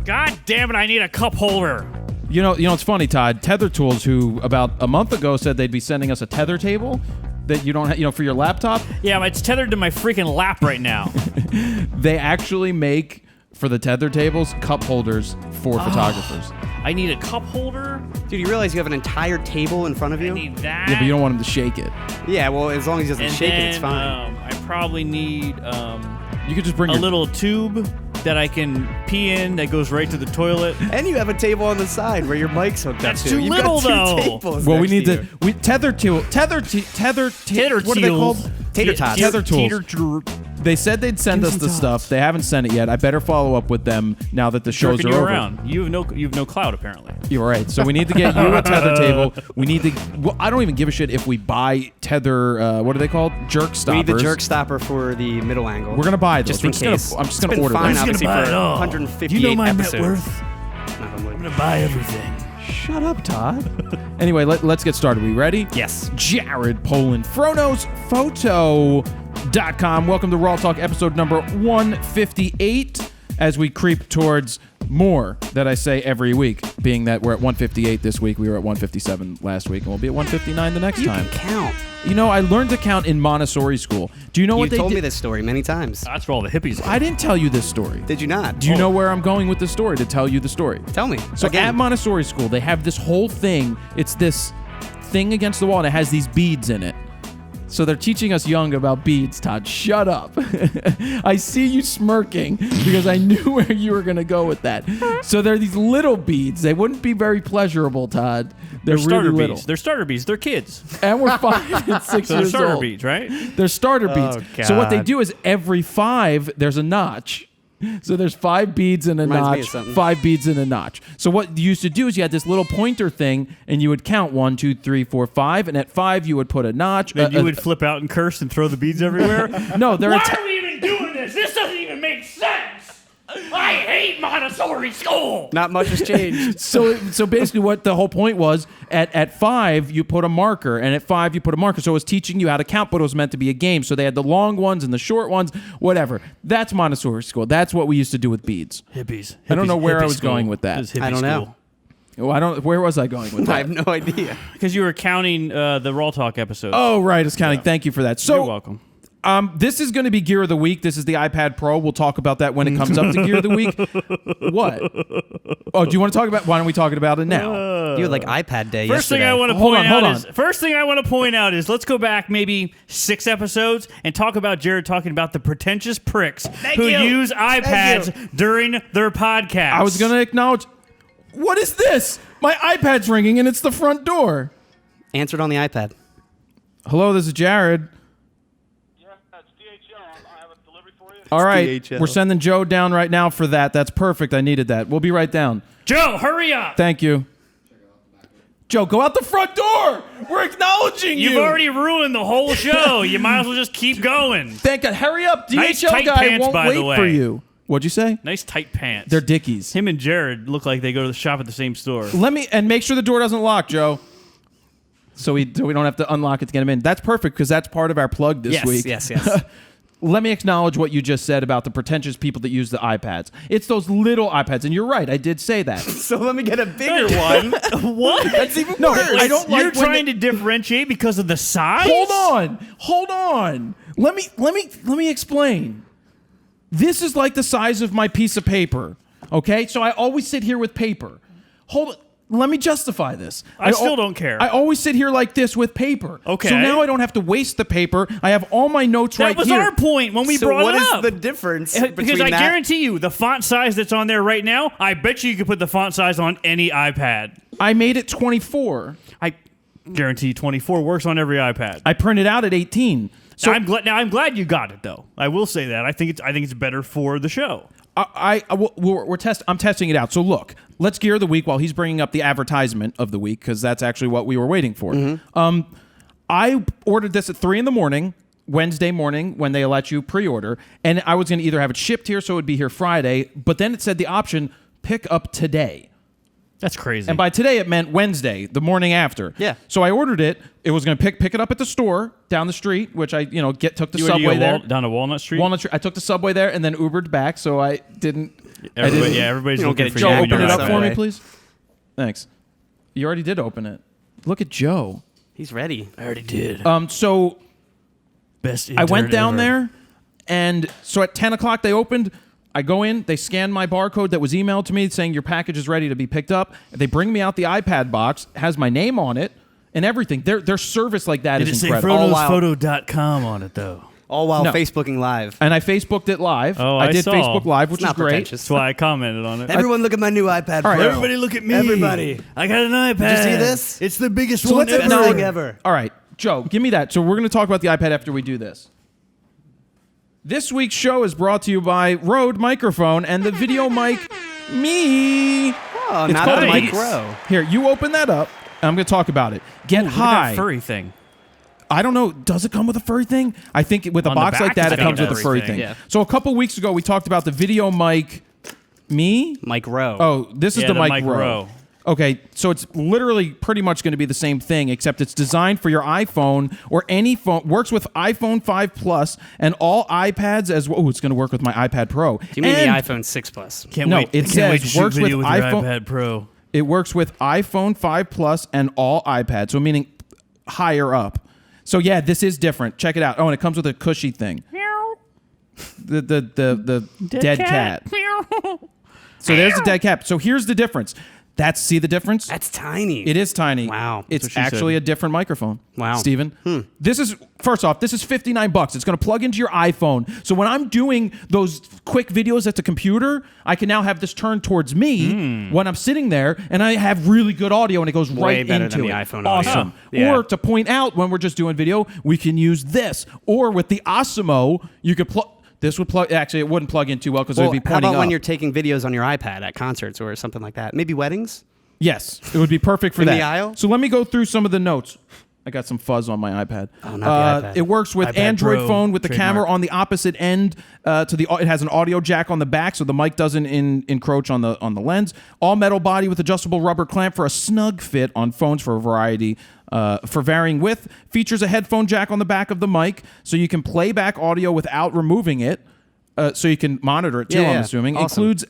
God damn it, I need a cup holder. You know, it's funny, Todd. Tether Tools, who about a month ago said they'd be sending us a tether table that you don't have, for your laptop. Yeah, it's tethered to my freaking lap right now. They actually make, for the tether tables, cup holders for photographers. I need a cup holder. Dude, you realize you have an entire table in front of you? I need that. Yeah, but you don't want them to shake it. Yeah, well, as long as he doesn't And shake then, it, it's fine. I probably need You could just bring a your little tube that I can pee in that goes right to the toilet. And you have a table on the side where your mic's hooked That's up to. too You've little, got two though. tables Well, we next need to to tether what are they called? Tater tots. Tether tools. They said they'd send us the stuff. They haven't sent it yet. I better follow up with them now that the shows Jerking are you over. around. You have no clout apparently. You're right. So we need to get you a tether table. We need to. Well, I don't even give a shit if we buy tether. What are they called? Jerk stoppers. We need the jerk stopper for the middle angle. We're gonna buy those. Just in case. I'm just gonna order fine, them. obviously, buy for it all. 158 You know my episodes. net worth. I'm gonna buy everything. Shut up, Todd. Anyway, let's get started. We ready? Yes. Jared Poland, FroKnowsPhoto.com. Welcome to RAWtalk episode number 158 as we creep towards more that I say every week, being that we're at 158 this week. We were at 157 last week, and we'll be at 159 the next time. You can count. You know, I learned to count in Montessori school. Do you know what they told did? me this story many times. That's where all the hippies are. I didn't tell you this story. Did you not? Do you know where I'm going with the story to tell you the story? Tell me. So Again. at Montessori school, they have this whole thing. It's this thing against the wall, and it has these beads in it. So they're teaching us young about beads, Todd. Shut up. I see you smirking because I knew where you were going to go with that. So they're these little beads. They wouldn't be very pleasurable, Todd. They're starter really little. beads. They're starter beads. They're kids. And we're 5 and 6 So they're years starter old. beads, right? They're starter beads. Oh, So what they God. do is every 5, there's a notch. So there's 5 beads in a Reminds me of notch, something. 5 beads in a notch. So what you used to do is you had this little pointer thing, and you would count 1, 2, 3, 4, 5, and at 5 you would put a notch. Then you would flip out and curse and throw the beads everywhere. no, they're Why are we even doing this? This doesn't even make sense. I hate Montessori school. Not much has changed. so basically what the whole point was, at 5 you put a marker, and at 5 you put a marker. So it was teaching you how to count, but it was meant to be a game. So they had the long ones and the short ones, whatever. That's Montessori school. That's what we used to do with beads. Hippies. I don't know where I Hippie was school. going with that. It was hippie I don't know. Oh, where was I going with I that? have no idea. Because you were counting the RAWtalk episodes. Oh, right. It's counting. Thank you for that. So You're welcome. This is going to be Gear of the Week. This is the iPad Pro. We'll talk about that when it comes up to Gear of the Week. What? Oh, do you want to talk about? Why don't we talk about it now? You had like iPad day First thing yesterday. I want to Hold point on, hold out on. is first thing I want to point out is let's go back maybe 6 episodes and talk about Jared talking about the pretentious pricks who you. use iPads during their podcast. I was going to acknowledge. What is this? My iPad's ringing and it's the front door. Answered on the iPad. Hello, this is Jared. Yeah, it's DHL. I have a delivery for you. All right, DHL. we're sending Joe down right now for that. That's perfect. I needed that. We'll be right down. Joe, hurry up! Thank you. Joe, go out the front door. We're acknowledging you. You've already ruined the whole show. You might as well just keep going. Thank God. Hurry up. DHL Nice tight guy pants, won't by the wait way. for you. What'd you say? Nice tight pants. They're Dickies. Him and Jared look like they go to the shop at the same store. Let me and make sure the door doesn't lock, Joe. So we don't have to unlock it to get him in. That's perfect because that's part of our plug this Yes, week. yes, yes. Let me acknowledge what you just said about the pretentious people that use the iPads. It's those little iPads, and you're right. I did say that. So let me get a bigger one. What? That's even No, worse. I don't like You're when trying to differentiate because of the size? Hold on. Let me explain. This is like the size of my piece of paper. Okay, so I always sit here with paper. Let me justify this. I still don't care. I always sit here like this with paper. Okay. So now I don't have to waste the paper. I have all my notes right That was here. our point when we So brought what it is up. the difference Because between I that? guarantee you, the font size that's on there right now, I bet you could put the font size on any iPad. I made it 24. I guarantee you 24 works on every iPad. I printed out at 18. So I'm glad you got it though. I will say that. I think it's better for the show. I'm testing it out. So look, let's gear the week while he's bringing up the advertisement of the week because that's actually what we were waiting for. I ordered this at 3 a.m. Wednesday morning when they let you pre-order, and I was going to either have it shipped here so it would be here Friday, but then it said the option pick up today. That's crazy. And by today, it meant Wednesday, the morning after. Yeah. So I ordered it. It was going to pick it up at the store down the street, which I took the you subway there. down to Walnut Street. Walnut Street. I took the subway there and then Ubered back, so I didn't Everybody's You don't looking get for a Joe, you. jack open it up that for me, way. please. Thanks. You already did open it. Look at Joe. He's ready. I already did. So Best I went intern down ever. there, and so at 10 o'clock they opened. I go in, they scan my barcode that was emailed to me saying your package is ready to be picked up. They bring me out the iPad box, has my name on it, and everything. Their service like that Did it is say incredible. All while- FroKnowsPhoto.com on it, though? All while No. Facebooking live. And I Facebooked it live. Oh, I I did saw. Facebook Live, which It's is not great. pretentious. That's why I commented on it. Everyone look at my new iPad Pro. right, Everybody look at me. Everybody. I got an iPad. Did you see this? It's the biggest So one what's the ever. best thing ever? All right, Joe, give me that. So we're going to talk about the iPad after we do this. This week's show is brought to you by Rode Microphone and the VideoMic ME. Oh, It's not called the the Mic video- Pro. Here, you open that up, and I'm going to talk about it. Get Ooh, look at high. that furry thing. I don't know. Does it come with a furry thing? I think with a On the box like back, that, it's it comes got with a a furry furry thing. thing. Yeah. So a couple weeks ago, we talked about the VideoMic ME. Mic Row. Oh, this is Yeah, the Mic Row. Row. Okay, so it's literally pretty much going to be the same thing, except it's designed for your iPhone or any phone. Works with iPhone 5 Plus and all iPads as well. Oh, it's going to work with my iPad Pro. Do you mean And the iPhone 6 Plus? Can't No, wait. it I can't says wait to shoot works with video with your iPhone- iPad Pro. It works with iPhone 5 Plus and all iPads, so meaning higher up. So yeah, this is different. Check it out. Oh, and it comes with a cushy thing. The dead cat. So there's the dead cat. So here's the difference. See the difference? That's tiny. It is tiny. Wow. It's what she actually said. a different microphone. Wow. Steven. This is, first off, this is $59. It's going to plug into your iPhone. So when I'm doing those quick videos at the computer, I can now have this turned towards me when I'm sitting there, and I have really good audio, and it goes Way right better into than it. the iPhone audio. Awesome. Yeah. Or to point out when we're just doing video, we can use this. Or with the Osmo, you could plug. This would plug. Actually, it wouldn't plug in too well because it Well, would be how pointing about up. when you're taking videos on your iPad at concerts or something like that? Maybe weddings? Yes, it would be perfect for In that. the aisle? So let me go through some of the notes. I got some fuzz on my iPad. Oh, not the iPad. It works with iPad Android Pro, phone with the trademark. camera on the opposite end. It has an audio jack on the back, so the mic doesn't encroach on the lens. All metal body with adjustable rubber clamp for a snug fit on phones for a variety. For varying width. Features a headphone jack on the back of the mic, so you can play back audio without removing it. So you can monitor it too. Yeah, I'm yeah. assuming Awesome. includes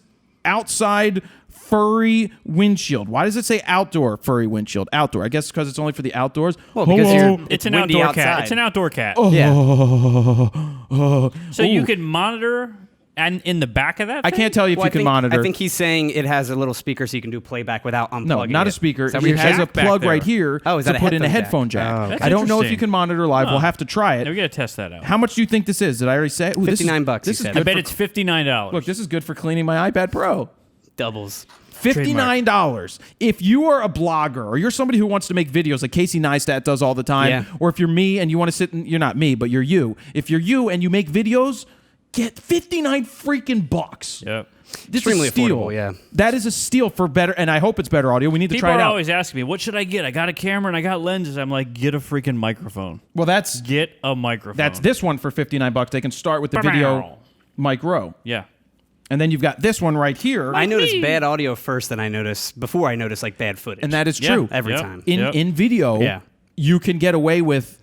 outside furry windshield. Why does it say outdoor furry windshield? Outdoor. I guess because it's only for the outdoors. Well, because Hello? you're- It's an windy outdoor outside. cat. It's an outdoor cat. Yeah. So you can monitor and in the back of that I thing? can't tell you if Well, you can monitor. I think he's saying it has a little speaker so you can do playback without unplugging no, not it. a speaker. Is that It what you're has saying? a back plug there. right here Oh, is to that a put in a headphone headphone jack. jack? Oh, okay. I don't know if you interesting. can monitor live. We'll have to try We it. gotta test that out. How much do you think this is? Did I already say it? Ooh, this is- $59 This you is said. good I bet for- it's $59. Look, this is good for cleaning my iPad Pro. Doubles. $59. If you are a blogger or you're somebody who wants to make videos like Casey Neistat does all the time, Yeah. or if you're me and you want to sit and you're not me, but you're you. If you're you and you make videos, get 59 freaking bucks. Yep. This Extremely is a steal. affordable, yeah. That is a steal for better, and I hope it's better audio. We need to People try it are out. always asking me, what should I get? I got a camera and I got lenses. I'm like, get a freaking microphone. Well, that's Get a microphone. this one for $59. They can start with the video Mic Row. Yeah. And then you've got this one right here. I notice bad audio first than I notice before I notice like bad footage. and that is Yeah. true. every Yep. time. In video, Yeah. you can get away with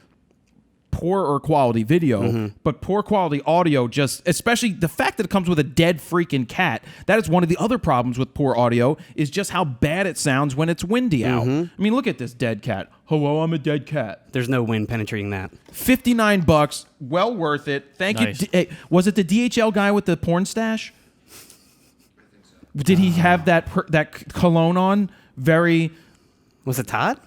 poorer quality video, Mm-hmm. but poor quality audio just, especially the fact that it comes with a dead freaking cat, that is one of the other problems with poor audio, is just how bad it sounds when it's windy out. Mm-hmm. I mean, look at this dead cat. Hello, I'm a dead cat. There's no wind penetrating that. $59, well worth it. Thank Nice. you. Hey, was it the DHL guy with the porn stash? Did he have that cologne on? Very. Was it Todd?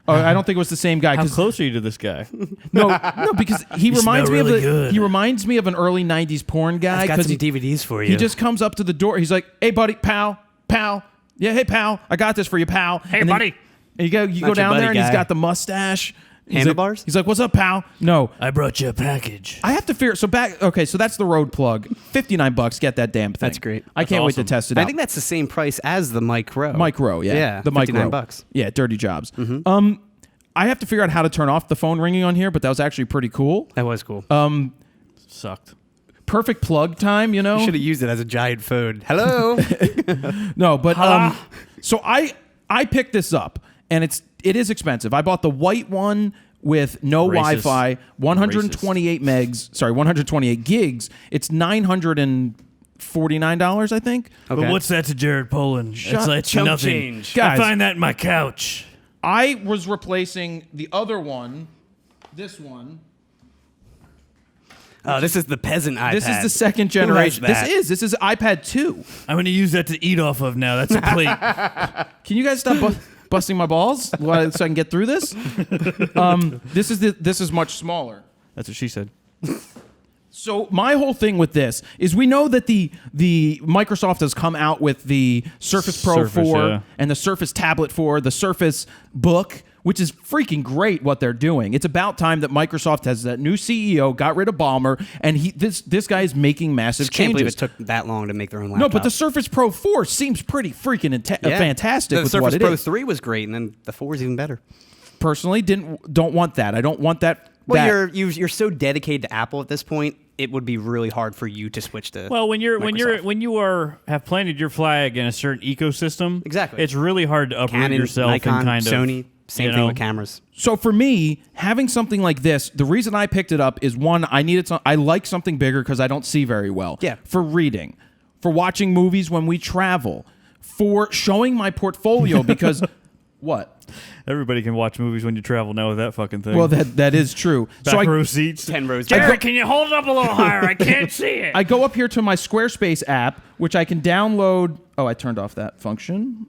Oh, I don't think it was the same guy. How 'cause- close are you to this guy? No, because he reminds me smell of really good. he reminds me of an early '90s porn guy I've got because some DVDs for you. he just comes up to the door. He's like, "Hey, buddy, pal, yeah, hey, pal, I got this for you, pal." Hey, And then- buddy. and you go your down buddy there, and he's guy. got the mustache. He's Handlebars? Like, he's like, "What's up, pal?" No, I brought you a package. I have to figure. So back, okay, so that's the Rode plug. $59, get that damn thing. That's great. I can't wait to awesome. test it out. I think that's the same price as the Mic Row. Mic Row, yeah, Yeah, the Mic Row. $59. Yeah, dirty jobs. I have to figure out how to turn off the phone ringing on here, but that was actually pretty cool. That was cool. Sucked. Perfect plug time, you know. Should have used it as a giant phone. Hello. No, but so I picked this up, and it is expensive. I bought the white one with no Racist. Wi-Fi, 128 gigs. It's $900 $49, I think. Okay. But what's that to Jared Poland? It's chump nothing. change. I Guys. find that in my couch. I was replacing the other one, this one. Oh, this is the peasant iPad. This is the second Who has generation. that? This is iPad 2. I'm going to use that to eat off of now. That's a plate. Can you guys stop busting my balls so I can get through this? This is much smaller. That's what she said. So my whole thing with this is we know that the Microsoft has come out with the Surface Pro Surface, 4 yeah. and the Surface Tablet 4, the Surface Book, which is freaking great what they're doing. It's about time that Microsoft has that new CEO, got rid of Ballmer, and this guy is making massive Just can't believe changes. it took that long to make their own laptop. No, but the Surface Pro 4 seems pretty freaking fantastic The with Surface what it Pro is. 3 was great, and then the 4 is even better. Personally, don't want that. I don't want that. Well, you're so dedicated to Apple at this point. It would be really hard for you to switch to. Well, when you Microsoft. have planted your flag in a certain ecosystem, Exactly. it's really hard to uproot Canon, yourself Nikon, and kind of Sony, same thing with cameras. So for me, having something like this, the reason I picked it up is one, I like something bigger because I don't see very well. Yeah. For reading, for watching movies when we travel, for showing my portfolio because what? Everybody can watch movies when you travel now with that fucking thing. Well, that is true. Back row seats. 10 rows. Jared, can you hold it up a little higher? I can't see it. I go up here to my Squarespace app, which I can download. Oh, I turned off that function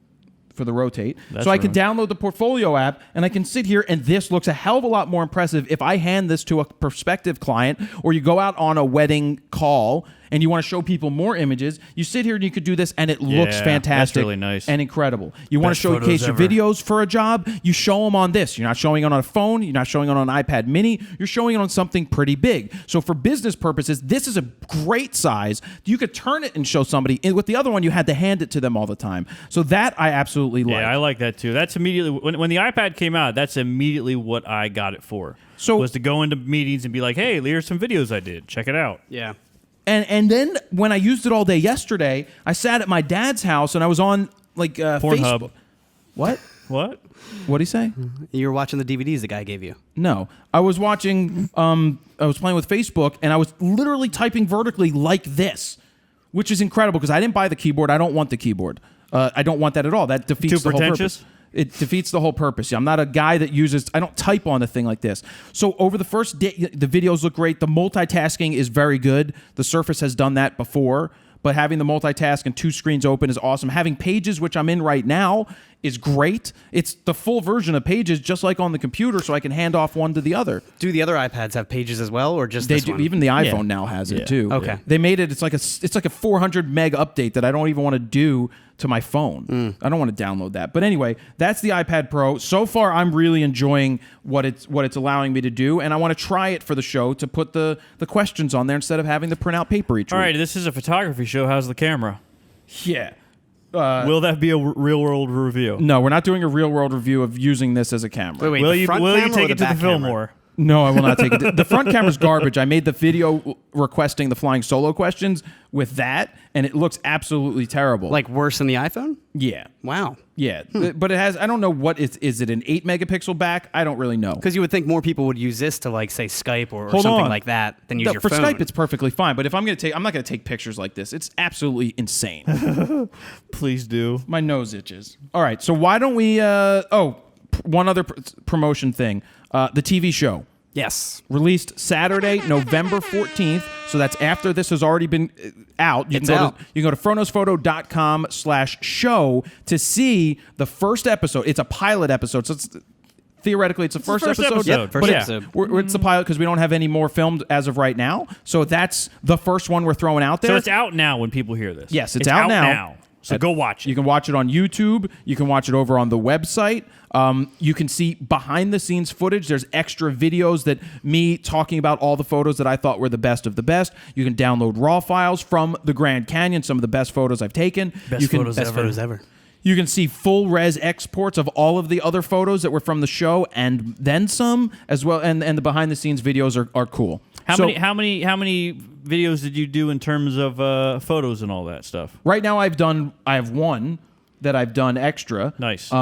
for the rotate. So I can download the portfolio app, and I can sit here, and this looks a hell of a lot more impressive if I hand this to a prospective client, or you go out on a wedding call and you want to show people more images. You sit here and you could do this, and it looks Yeah, fantastic. that's really nice. And incredible. You want to Best photos showcase your ever. videos for a job, you show them on this. You're not showing it on a phone. You're not showing it on an iPad mini. You're showing it on something pretty big. So for business purposes, this is a great size. You could turn it and show somebody. And with the other one, you had to hand it to them all the time. So that I absolutely like. Yeah, I like that too. That's immediately when the iPad came out. That's immediately what I got it for. So- was to go into meetings and be like, "Hey, here's some videos I did. Check it out." Yeah. And then when I used it all day yesterday, I sat at my dad's house and I was on like Pornhub. Facebook. What? What? What'd he say? You were watching the DVDs the guy gave you. No, I was watching. I was playing with Facebook, and I was literally typing vertically like this, which is incredible because I didn't buy the keyboard. I don't want the keyboard. I don't want that at all. That defeats Too the whole pretentious? purpose. It defeats the whole purpose. I'm not a guy that uses. I don't type on a thing like this. So over the first day, the videos look great. The multitasking is very good. The Surface has done that before. But having the multitask and two screens open is awesome. Having Pages, which I'm in right now, is great. It's the full version of Pages, just like on the computer, so I can hand off one to the other. Do the other iPads have Pages as well, or just They this do. one? Even the iPhone Yeah. now has it Yeah. too. Okay. They made it. It's like a 400 meg update that I don't even want to do to my phone. I don't want to download that. But anyway, that's the iPad Pro. So far, I'm really enjoying what it's allowing me to do, and I want to try it for the show to put the questions on there instead of having to print out paper each All week. right, this is a photography show. How's the camera? Yeah. Will that be a real world review? No, we're not doing a real world review of using this as a camera. Wait, Will the you front will you camera or take the it to the back camera? Fillmore? No, I will not take it. The front camera's garbage. I made the video requesting the flying solo questions with that, and it looks absolutely terrible. Like worse than the iPhone? yeah. Wow. Yeah, but it has. I don't know what is it an 8 megapixel back? I don't really know. Because you would think more people would use this to like say Skype or Hold something on. like that than use No, your for phone. Skype, it's perfectly fine. But if I'm not going to take pictures like this. It's absolutely insane. Please do. My nose itches. All right, so why don't we? One other promotion thing. The TV show. Yes. Released Saturday, November 14th. So that's after this has already been out. You It's can go out. To, you can go to FroKnowsPhoto.com/show to see the first episode. It's a pilot episode. So it's theoretically it's the first first episode. episode. First But episode. it's the pilot because we don't have any more filmed as of right now. So that's the first one we're throwing out there. So it's out now when people hear this. Yes, it's out now. So go watch it. You can watch it on YouTube. You can watch it over on the website. You can see behind the scenes footage. There's extra videos that me talking about all the photos that I thought were the best of the best. You can download RAW files from the Grand Canyon, some of the best photos I've taken. Best you can, photos Best ever. photos ever. You can see full res exports of all of the other photos that were from the show and then some as well. And the behind the scenes videos are cool. How So- many videos did you do in terms of photos and all that stuff? Right now I have one that I've done extra. Nice.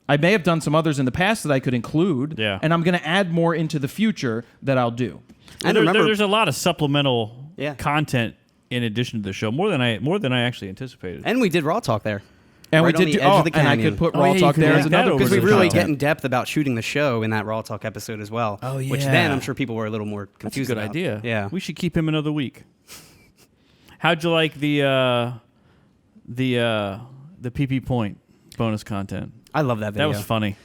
I may have done some others in the past that I could include. Yeah. And I'm going to add more into the future that I'll do. I remember there's a lot of supplemental Yeah. content in addition to the show, more than I actually anticipated. And we did Raw Talk there. And Right we on did the edge of the and I canyon. could put Oh, Raw yeah, you Talk could there link as that another over Because piece we of really content. get in depth about shooting the show in that Raw Talk episode as well. Oh, Which yeah. then I'm sure people were a little more That's a confused good about. idea. Yeah. We should keep him another week. How'd you like the PP Point bonus content? I love that video. That was funny.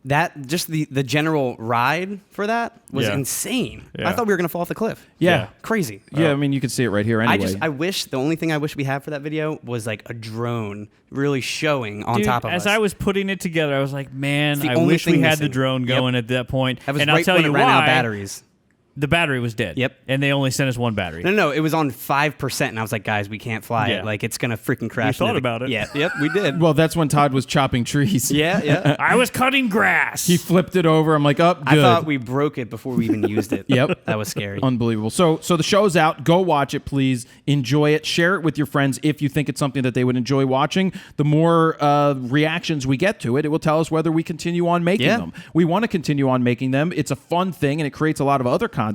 That just the general ride for that was Yeah. insane. Yeah. I thought we were gonna fall off the cliff. Yeah. Crazy. Yeah, I mean, you can see it right here anyway. I wish the only thing I wish we had for that video was like a drone really showing on Dude, top of as us. I was putting it together, I was like, man, It's the I only wish we thing had the missing. drone Yep. going at that point. That was and right I'll tell when you it ran why. out of batteries. The battery was dead. Yep. And they only sent us one battery. No, it was on 5%, and I was like, guys, we can't fly Yeah. it. Like, it's gonna freaking crash. thought into the- about it. Yeah, yep, we did. well, that's when Todd was chopping trees. yeah. I was cutting grass. He flipped it over. I'm like, up, I good. thought we broke it before we even used it. Yep. That was scary. Unbelievable. So the show's out. Go watch it, please. Enjoy it. Share it with your friends if you think it's something that they would enjoy watching. The more reactions we get to it, it will tell us whether we continue on making Yeah. them. We want to continue on making them. It's a fun thing, and it creates a lot of other content.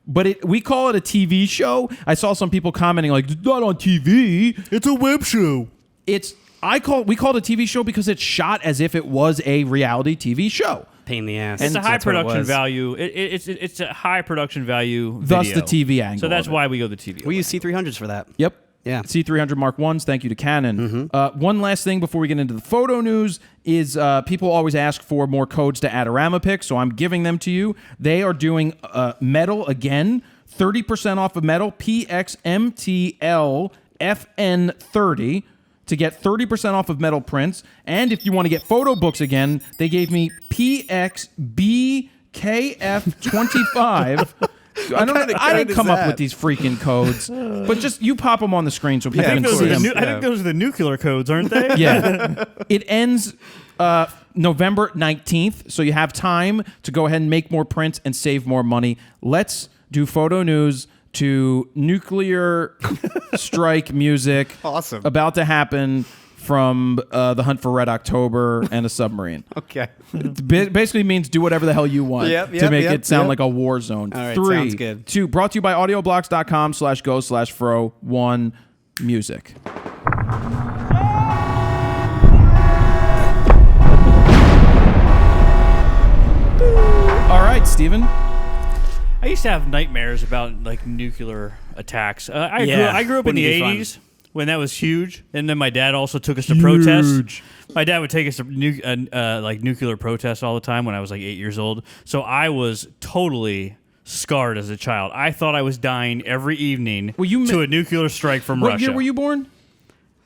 But we call it a TV show. I saw some people commenting like, it's not on TV. It's a web show. We call it a TV show because it's shot as if it was a reality TV show. Pain in the ass. It's a high That's what it production was. value. It's a high production value. Thus video. the TV angle So that's of it. why we go the TV. We use C300s for that. Yep. Yeah. C300 Mark I's. Thank you to Canon. One last thing before we get into the photo news is people always ask for more codes to Adorama pick, so I'm giving them to you. They are doing metal again, 30% off of metal, PXMTL FN30 to get 30% off of metal prints. And if you want to get photo books again, they gave me PXBKF25. I didn't come up with these freaking codes, but just you pop them on the screen so people I can think, see them. I think those are the nuclear codes, aren't they? Yeah. It ends November 19th, so you have time to go ahead and make more prints and save more money. Let's do photo news to nuclear strike music. Awesome. About to happen from The Hunt for Red October and a submarine. Okay. It basically means do whatever the hell you want Yep, to yep, make yep, it sound yep. like a war zone. All right, 3, sounds good. 2, brought to you by audioblocks.com/go/fro. 1, music. All right, Steven. I used to have nightmares about like nuclear attacks. Yeah, I grew up in wouldn't the be fun. 80s when that was huge, and then my dad also took us to protests. My dad would take us to like nuclear protests all the time when I was like 8 years old. So I was totally scarred as a child. I thought I was dying every evening to a nuclear strike from What Russia. year were you born?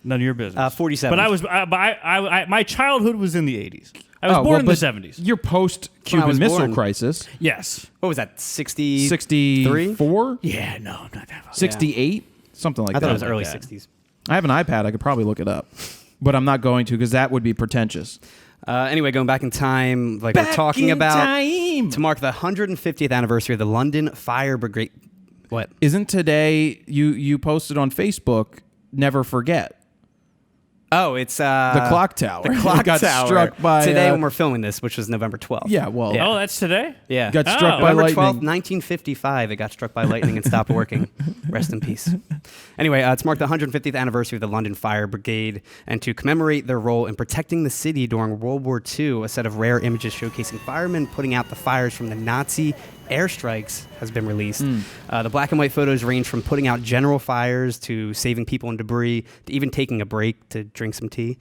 None of your business. 47. But my childhood was in the 80s. I was born in the 70s. You're post-Cuban was Missile born. Crisis. Yes. What was that? 63? 64? Yeah, no, not that. 68? Something like I that. thought it was early that. 60s. I have an iPad. I could probably look it up. But I'm not going to because that would be pretentious. Anyway, going back in time, like we're talking about, to mark the 150th anniversary of the London Fire Brigade. What? Isn't today, you posted on Facebook, never forget. Oh, it's The clock tower. The clock got tower. struck by today when we're filming this, which was November 12th. Yeah, well, Oh, that's today? Yeah. got struck by November lightning. 12th, 1955, it got struck by lightning and stopped working. Rest in peace. Anyway, to mark the 150th anniversary of the London Fire Brigade and to commemorate their role in protecting the city during World War II, a set of rare images showcasing firemen putting out the fires from the Nazi airstrikes has been released. The black and white photos range from putting out general fires to saving people in debris to even taking a break to drink some tea.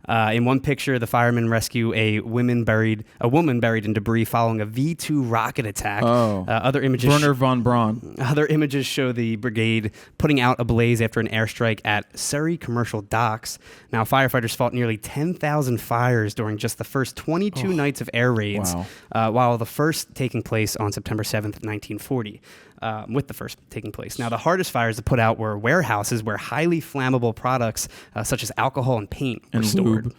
In one picture, the firemen rescue a woman buried in debris following a V-2 rocket attack. Other images Werner von Braun. Other images show the brigade putting out a blaze after an airstrike at Surrey Commercial Docks. Now, firefighters fought nearly 10,000 fires during just the first 22 nights of air raids, while the first taking place on September 7th, 1940. With the first taking place. Now, the hardest fires to put out were warehouses where highly flammable products such as alcohol and paint were stored.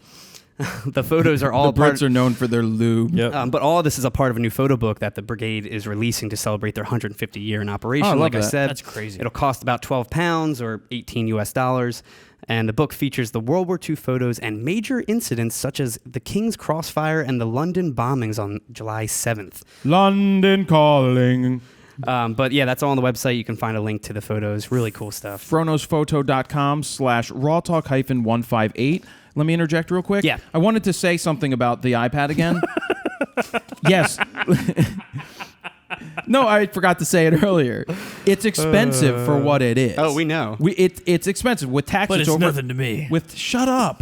The photos are all The Brits are known for their lube. Yep. but all of this is a part of a new photo book that the brigade is releasing to celebrate their 150 year in operation. Oh, I love like I that. said, That's crazy. It'll cost about £12 or $18 US. And the book features the World War II photos and major incidents such as the King's Crossfire and the London bombings on July 7th. London calling. But yeah, that's all on the website. You can find a link to the photos. Really cool stuff. FroKnowsPhoto.com/RAWtalk-158. Let me interject real quick. Yeah. I wanted to say something about the iPad again. Yes. No, I forgot to say it earlier. It's expensive for what it is. Oh, we know. It's expensive with tax. But it's over, nothing to me. Shut up.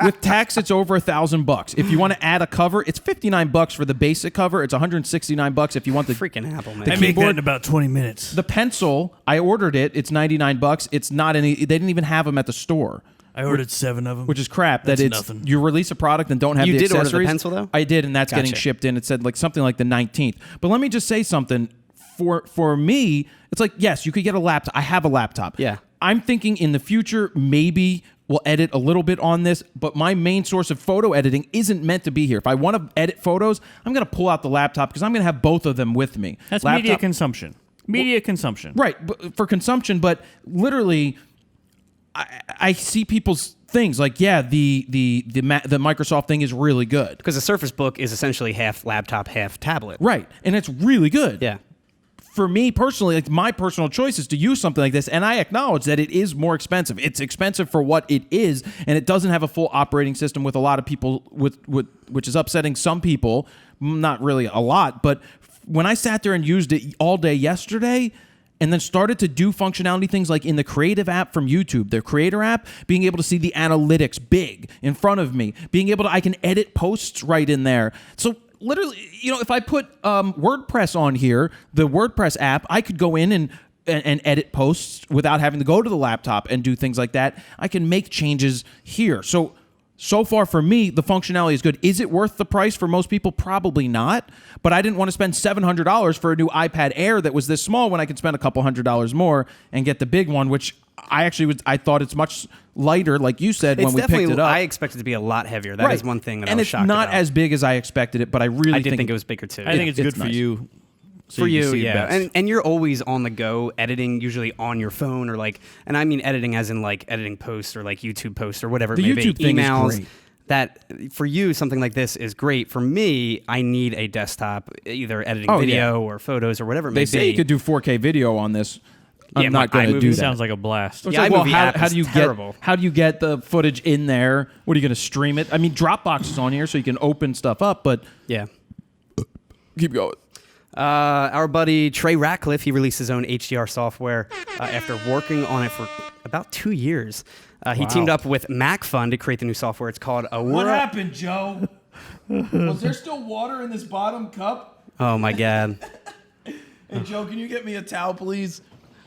With tax, it's over $1,000. If you want to add a cover, it's $59 for the basic cover. It's $169 if you want the Freaking Apple, man. I make that keyboard- in about 20 minutes. The pencil. I ordered it. It's $99. It's not any. They didn't even have them at the store. I ordered 7 of them. Which is crap. That's that it's nothing. You release a product and don't have You the did order accessories. the pencil, though? I did, and that's getting Gotcha. shipped in. It said like something like the 19th. But let me just say something. For me, it's like, yes, you could get a laptop. I have a laptop. Yeah. I'm thinking in the future maybe we'll edit a little bit on this, but my main source of photo editing isn't meant to be here. If I want to edit photos, I'm going to pull out the laptop because I'm going to have both of them with me. That's Laptop- media consumption. Media consumption. Right, for consumption, but literally, I see people's things like, yeah, the Microsoft thing is really good. Because the Surface Book is essentially half laptop, half tablet. Right, and it's really good. Yeah. For me personally, like my personal choice is to use something like this, and I acknowledge that it is more expensive. It's expensive for what it is, and it doesn't have a full operating system with a lot of people, which is upsetting some people. Not really a lot, but when I sat there and used it all day yesterday, and then started to do functionality things like in the Creative app from YouTube, their Creator app, being able to see the analytics big in front of me, being able to, I can edit posts right in there. So literally, if I put WordPress on here, the WordPress app, I could go in and edit posts without having to go to the laptop and do things like that. I can make changes here. So far for me, the functionality is good. Is it worth the price for most people? Probably not. But I didn't want to spend $700 for a new iPad Air that was this small when I could spend a couple $100s more and get the big one, which I thought it's much lighter, like you said, when we picked it up. I expected it to be a lot heavier. That is one thing that I was shocked And it's not about. as big as I expected it, but I really I did think it was bigger too. I think it's good for nice. you. So For you you, can see yeah, best. and you're always on the go, editing usually on your phone or and I mean editing as in like editing posts or like YouTube posts or whatever it The may YouTube be. thing is Emails. great. That for you, something like this is great. For me, I need a desktop, either editing video or photos or whatever it may They say be. you could do 4K video on this. I'm Yeah, not my going to iMovie do that. Sounds like a blast. It's Yeah, like, well, iMovie how app do you is terrible. how do you get the footage in there? What are you going to stream it? I mean, Dropbox is on here, so you can open stuff up, but Yeah. keep going. Our buddy Trey Ratcliffe, he released his own HDR software after working on it for about 2 years. He teamed up with MacFun to create the new software. It's called Aura. What happened, Joe? Was there still water in this bottom cup? Oh my god! Hey, Joe, can you get me a towel, please?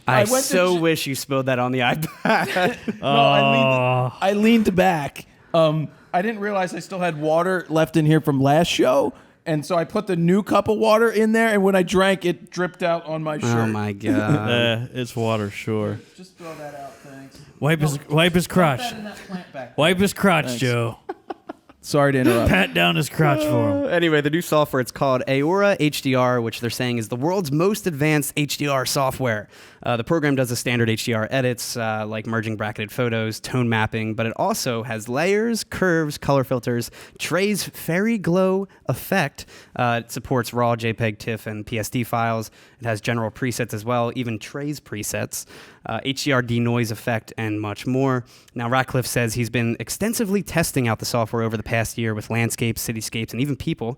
I went to so ch- wish you spilled that on the iPad. I leaned back. I didn't realize I still had water left in here from last show, and so I put the new cup of water in there, and when I drank, it dripped out on my shirt. Oh my god! It's water, sure. Just throw that out, thanks. Wipe his crotch. That in that plant back. Wipe his crotch, Joe. Sorry to interrupt. Pat down his crotch for him. Anyway, the new software, it's called Aura HDR, which they're saying is the world's most advanced HDR software. The program does the standard HDR edits, like merging bracketed photos, tone mapping, but it also has layers, curves, color filters, Trey's Fairy Glow effect. It supports RAW, JPEG, TIFF, and PSD files. It has general presets as well, even Trey's presets, HDR denoise effect, and much more. Now, Ratcliffe says he's been extensively testing out the software over the past year with landscapes, cityscapes, and even people.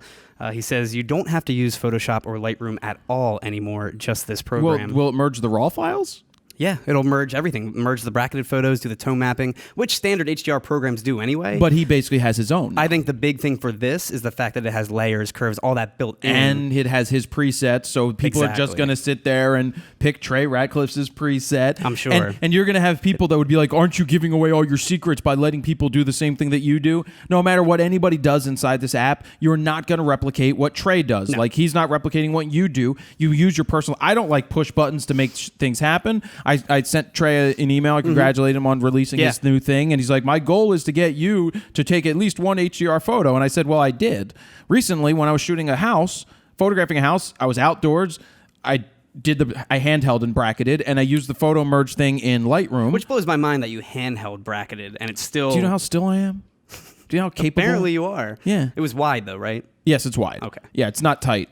He says you don't have to use Photoshop or Lightroom at all anymore, just this program. Will it merge the RAW files? Yeah, it'll merge everything. Merge the bracketed photos, do the tone mapping, which standard HDR programs do anyway. But he basically has his own. I think the big thing for this is the fact that it has layers, curves, all that built in. And it has his presets, so people are just Exactly. going to sit there and pick Trey Ratcliffe's preset. I'm sure. And you're going to have people that would be like, aren't you giving away all your secrets by letting people do the same thing that you do? No matter what anybody does inside this app, you're not going to replicate what Trey does. No. Like, he's not replicating what you do. You use your personal... I don't like push buttons to make things happen. I sent Trey an email. I congratulated him on releasing his new thing. And he's like, my goal is to get you to take at least one HDR photo. And I said, well, I did. Recently, when I was shooting a house, photographing a house, I was outdoors. I handheld and bracketed, and I used the photo merge thing in Lightroom. Which blows my mind that you handheld bracketed, and it's still... Do you know how still I am? Do you know how capable? Apparently you are. Yeah. It was wide, though, right? Yes, it's wide. Okay. Yeah, it's not tight.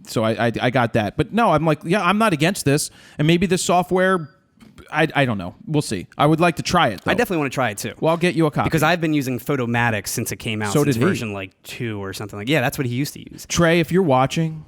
So I got that. But no, I'm like, yeah, I'm not against this. And maybe this software, I don't know. We'll see. I would like to try it, though. I definitely want to try it too. Well, I'll get you a copy. Because I've been using Photomatic since it came out. So since did he. version like 2 or something like. Yeah, that's what he used to use. Trey, if you're watching,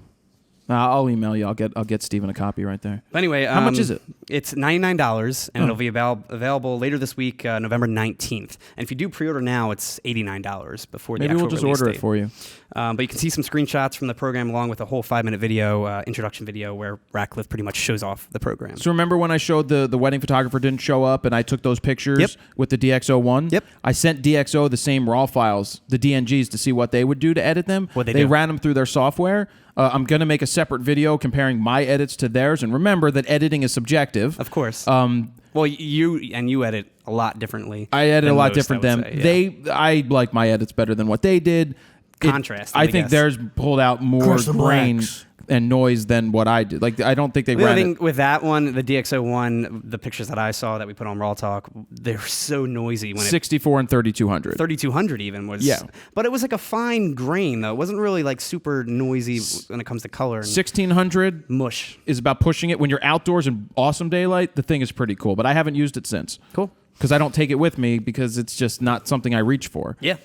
I'll email you. I'll get Stephen a copy right there. But anyway, how much is it? It's $99, and it'll be available later this week, November 19th. And if you do pre-order now, it's $89 before the Maybe actual we'll just release order date. it for you. But you can see some screenshots from the program along with a whole 5-minute video, introduction video, where Ratcliffe pretty much shows off the program. So remember when I showed the wedding photographer didn't show up and I took those pictures with the DxO1? Yep. I sent DxO the same RAW files, the DNGs, to see what they would do to edit them. What'd they They do? ran them through their software. I'm going to make a separate video comparing my edits to theirs. And remember that editing is subjective. Of course. Well, you edit a lot differently. I edit a than lot most, different I than would say, yeah. I like my edits better than what they did. Contrast, I I think guess. theirs pulled out more Curse the grain blacks. and noise than what I did. Like I don't think they The ran other it. thing with that one, the DxO1, the pictures that I saw that we put on RAWtalk, they're so noisy when 64 and 3200. 3200 even was. Yeah. But it was like a fine grain though. It wasn't really like super noisy when it comes to color and 1600 mush. is about pushing it. When you're outdoors in awesome daylight, the thing is pretty cool. But I haven't used it since. Cool. Because I don't take it with me because it's just not something I reach for. Yeah.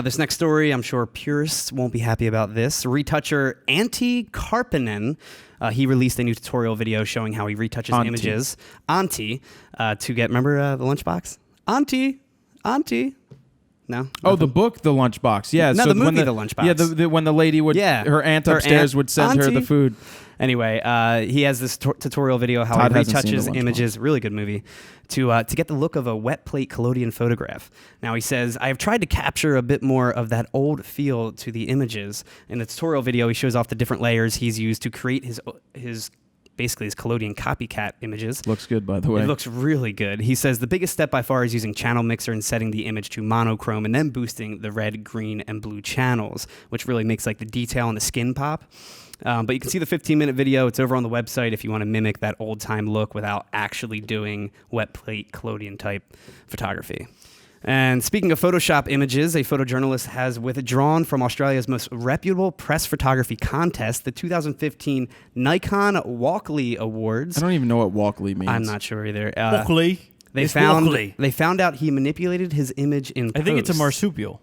This next story, I'm sure purists won't be happy about this. Retoucher Antti Karppinen, he released a new tutorial video showing how he retouches Antti. images. Antti, to get, remember the lunchbox? Antti. No? Oh, the book, The Lunchbox. Yeah. No, so the movie, when The Lunchbox. Yeah, when the lady would, Yeah. her aunt Her upstairs aunt, would send her the Auntie. food. Anyway, he has this tutorial video how Todd he hasn't seen retouches The Lunchbox. images, really good movie, to get the look of a wet plate collodion photograph. Now he says, I have tried to capture a bit more of that old feel to the images. In the tutorial video, he shows off the different layers he's used to create his basically his collodion copycat images. Looks good, by the way. It looks really good. He says the biggest step by far is using Channel Mixer and setting the image to monochrome and then boosting the red, green, and blue channels, which really makes like the detail on the skin pop. But you can see the 15-minute video. It's over on the website if you want to mimic that old-time look without actually doing wet plate collodion type photography. And speaking of Photoshop images, a photojournalist has withdrawn from Australia's most reputable press photography contest, the 2015 Nikon Walkley Awards. I don't even know what Walkley means. I'm not sure either. Walkley. They It's found Walkley. they found out he manipulated his image in I think it's a post. marsupial.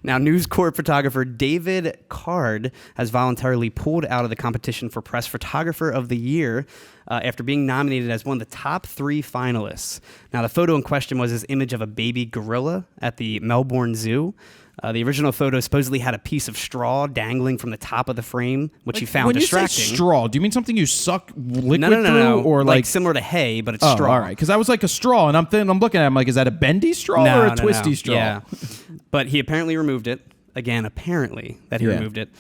Now, News Corp photographer David Card has voluntarily pulled out of the competition for Press Photographer of the Year after being nominated as one of the top 3 finalists. Now, the photo in question was his image of a baby gorilla at the Melbourne Zoo. The original photo supposedly had a piece of straw dangling from the top of the frame, which he found when distracting. you say straw, do you mean something you suck liquid no. through, or like like similar to hay, but it's Oh, straw. all right. Because I was like a straw, and I'm looking at it, I'm like, is that a bendy straw or a twisty straw? Yeah. But he apparently removed it. Again, apparently that he Yeah. removed it.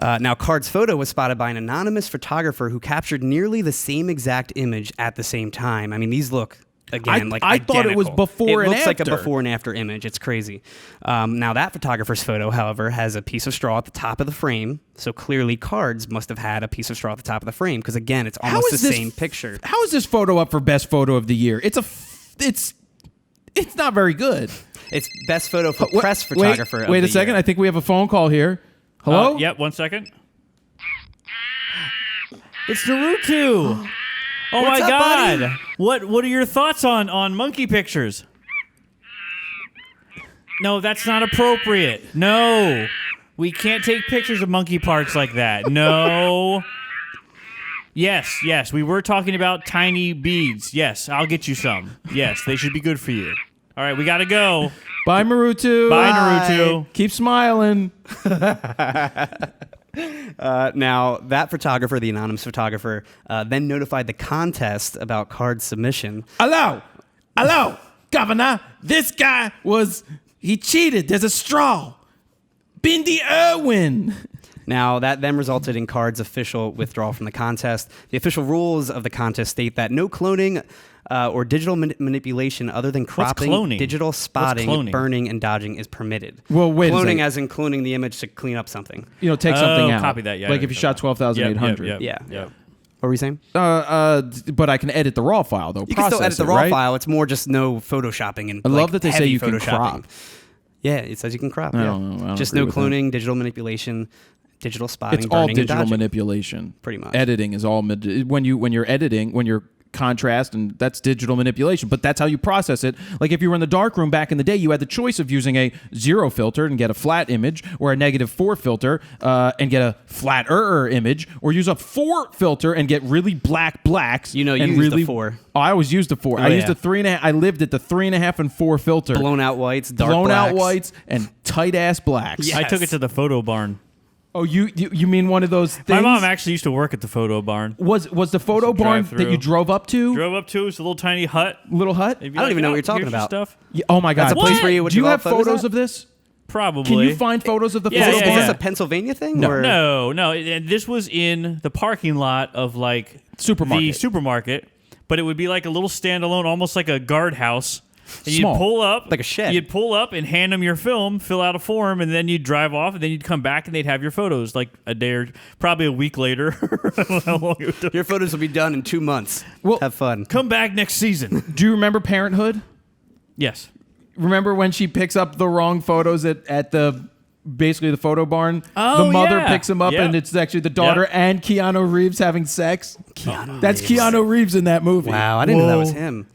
Now, Card's photo was spotted by an anonymous photographer who captured nearly the same exact image at the same time. I mean, these look, again, I thought it was identical. before it and looks like a after. before and after image. It's crazy. Now, that photographer's photo, however, has a piece of straw at the top of the frame. So clearly, Card's must have had a piece of straw at the top of the frame because, again, it's almost the same picture. How is this photo up for best photo of the year? It's not very good. It's best photo for Wait- press photographer of Wait the a second. year. I think we have a phone call here. Hello? Yep, 1 second. It's Naruto. Oh What's my up, god. buddy? What are your thoughts on monkey pictures? No, that's not appropriate. No. We can't take pictures of monkey parts like that. No. Yes, we were talking about tiny beads. Yes, I'll get you some. Yes, they should be good for you. All right, we got to go. Bye, Naruto. Bye, Naruto. Keep smiling. Now, that photographer, the anonymous photographer, then notified the contest about Card's submission. Hello, Governor. This guy he cheated. There's a straw. Bindi Irwin. Now, that then resulted in Card's official withdrawal from the contest. The official rules of the contest state that no cloning or digital manipulation other than cropping, cloning? digital spotting, cloning? burning, and dodging is permitted. Well, wait a Cloning second. as in cloning the image to clean up something. Take something out. Copy that. Yeah, like I if you know shot that. 12,800. Yeah. Yep. What were you saying? But I can edit the raw file though. You can still edit the raw right? file. It's more just no photoshopping and I love that they say heavy you can photoshopping. crop. Yeah, it says you can crop. I Yeah. don't know. I don't Just agree no with that. cloning, digital manipulation, digital spotting, It's all burning, and digital dodging. manipulation. Pretty much. Editing is all when you're editing, when you're contrast, and that's digital manipulation, but that's how you process it. Like if you were in the darkroom back in the day, you had the choice of using a 0 filter and get a flat image, or a -4 filter and get a flatter image, or use a 4 filter and get really black blacks. You and used really, the 4. Oh, I always used the 4. I used yeah. the 3.5. I lived at the 3.5 and 4 filter. Blown out whites, dark Blown blacks. out whites and tight ass blacks. Yeah. I took it to the photo barn. Oh, you mean one of those things? My mom actually used to work at the photo barn. Was the photo barn that drive-through. you drove up to? Drove up to it was a little tiny hut. Little hut? They'd be I don't even know what "Oh, you're talking here's your about." Stuff. Yeah, oh my God. That's a place where you would Do you have develop photos at? of this? Probably. Can you find photos of the Yeah, photo Is barn? this a Pennsylvania thing? No. Or? No. And this was in the parking lot of like Supermarket. the supermarket, but it would be like a little standalone, almost like a guardhouse. And Small. you'd pull up, Like a shed. You'd pull up and hand them your film, fill out a form, and then you'd drive off, and then you'd come back and they'd have your photos like a day or probably a week later. I don't know how long it would take. Your photos will be done in 2 months. Well- Have fun. Come back next season. Do you remember Parenthood? Yes. Remember when she picks up the wrong photos at the basically the photo barn? Oh, the mother yeah. picks them up, Yep. and it's actually the daughter Yep. and Keanu Reeves having sex. That's Reeves. Keanu Reeves in that movie. Wow, I didn't know that was Whoa. him.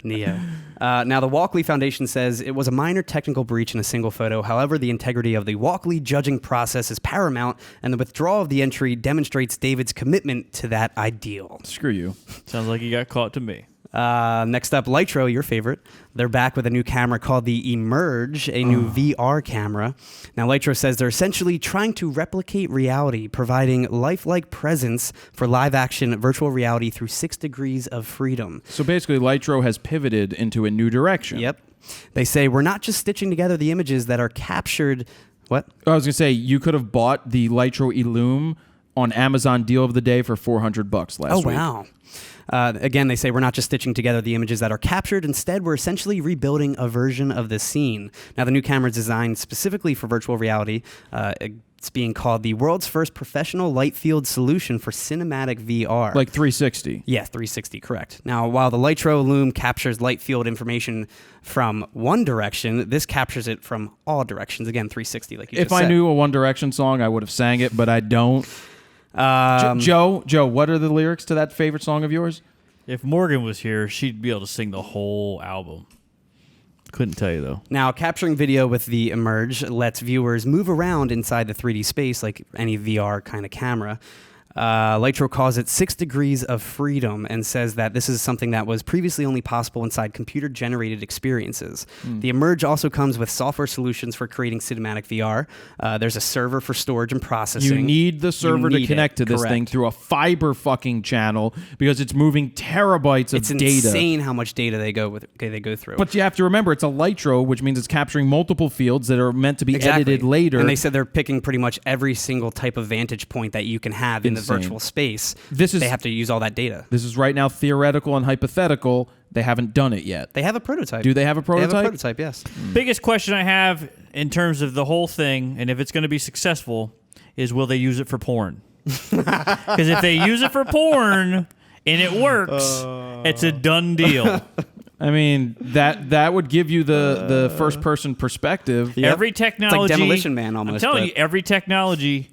Neo. Now, the Walkley Foundation says it was a minor technical breach in a single photo. However, the integrity of the Walkley judging process is paramount, and the withdrawal of the entry demonstrates David's commitment to that ideal. Screw you. Sounds like you got caught to me. Next up, Lytro, your favorite. They're back with a new camera called the Emerge, a new VR camera. Now, Lytro says they're essentially trying to replicate reality, providing lifelike presence for live-action virtual reality through 6 degrees of freedom. So basically, Lytro has pivoted into a new direction. Yep. They say we're not just stitching together the images that are captured. What? I was gonna say you could have bought the Lytro Illume on Amazon deal of the day for $400 last week. Wow. Again, they say we're not just stitching together the images that are captured. Instead, we're essentially rebuilding a version of the scene. Now, the new camera is designed specifically for virtual reality. It's being called the world's first professional light field solution for cinematic VR. Like 360. Yeah, 360, correct. Now, while the Lytro Lume captures light field information from one direction, this captures it from all directions. Again, 360, like you If just said. I knew a One Direction song, I would have sang it, but I don't. Joe, what are the lyrics to that favorite song of yours? If Morgan was here, she'd be able to sing the whole album. Couldn't tell you though. Now, capturing video with the Emerge lets viewers move around inside the 3D space like any VR kind of camera. Lytro calls it 6 degrees of freedom and says that this is something that was previously only possible inside computer-generated experiences. The Emerge also comes with software solutions for creating cinematic VR. There's a server for storage and processing. You need the server to need connect to it, this thing correct. through a fiber fucking channel because it's moving terabytes of It's data. insane how much data they go through. But you have to remember, it's a Lytro, which means it's capturing multiple fields that are meant to be edited later. And they said they're picking pretty much every single type of vantage point that you can have in the Insane. virtual space. This is- they have to use all that data. This is right now theoretical and hypothetical. They haven't done it yet. They have a prototype. Do they have a prototype? They have a prototype, yes. Biggest question I have in terms of the whole thing, and if it's going to be successful, is will they use it for porn? Because if they use it for porn and it works, it's a done deal. I mean, that would give you the first person perspective. Yep. Every technology, It's like Demolition Man almost, I'm telling but- you, every technology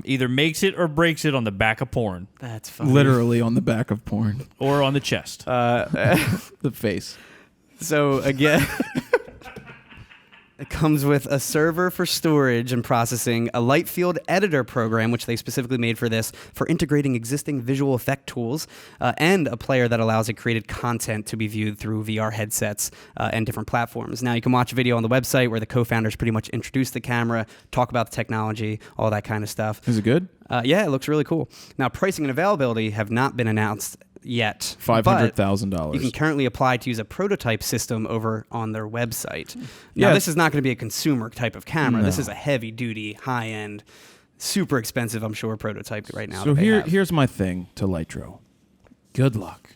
either makes it or breaks it on the back of porn That's funny. Literally on the back of porn. or on the chest. The face. So again, it comes with a server for storage and processing, a light field editor program, which they specifically made for this, for integrating existing visual effect tools, and a player that allows created content to be viewed through VR headsets and different platforms. Now, you can watch a video on the website where the co-founders pretty much introduce the camera, talk about the technology, all that kind of stuff. Is it good? Yeah, it looks really cool. Now, pricing and availability have not been announced yet. $500,000. You can currently apply to use a prototype system over on their website. Yeah. Now, this is not going to be a consumer type of camera. No. This is a heavy-duty, high-end, super expensive, I'm sure, prototype right now. So that they have. here's my thing to Lytro. Good luck.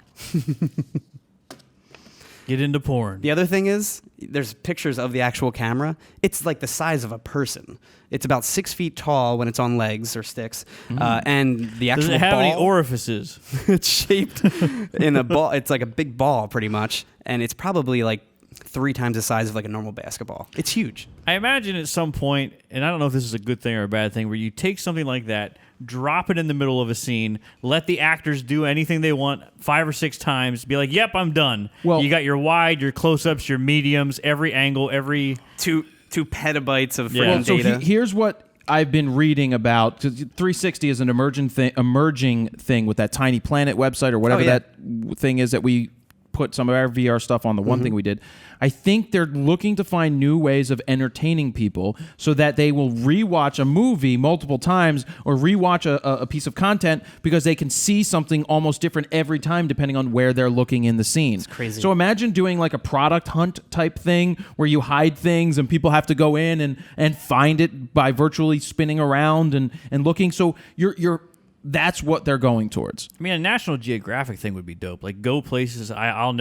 Get into porn. The other thing is, there's pictures of the actual camera. It's like the size of a person. It's about 6 feet tall when it's on legs or sticks, and the actual Does it have ball. any orifices? It's shaped in a ball. It's like a big ball, pretty much, and it's probably like 3 times the size of like a normal basketball. It's huge. I imagine at some point, and I don't know if this is a good thing or a bad thing, where you take something like that, drop it in the middle of a scene, let the actors do anything they want 5 or 6 times, be like, yep, I'm done. Well, you got your wide, your close-ups, your mediums, every angle, every... 2 petabytes of Yeah. freaking Well, so data. here's what I've been reading about. 'Cause 360 is an emerging thing with that Tiny Planet website or whatever yeah. that thing is that we put some of our VR stuff on. The one thing we did. I think they're looking to find new ways of entertaining people so that they will rewatch a movie multiple times or rewatch a piece of content because they can see something almost different every time depending on where they're looking in the scene. It's crazy. So imagine doing like a product hunt type thing where you hide things and people have to go in and find it by virtually spinning around and looking. So that's what they're going towards. I mean, a National Geographic thing would be dope. Like, go places I'll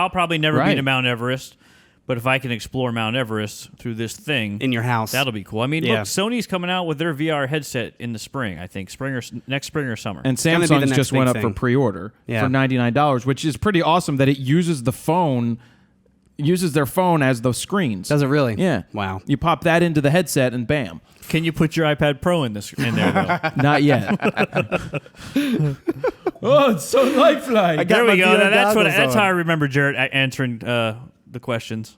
probably never be Right. to Mount Everest, but if I can explore Mount Everest through this thing... in your house. That'll be cool. I mean, Yeah. look, Sony's coming out with their VR headset in the spring, I think. Next spring or summer. And gonna be the Samsung's next just big went up thing. for pre-order Yeah. for $99, which is pretty awesome that it uses their phone as the screens. Does it really? Yeah. Wow. You pop that into the headset and bam. Can you put your iPad Pro in there, though? Not yet. Oh, it's so lifelike. There we go. VR That's goggles how I on. remember Jared answering the questions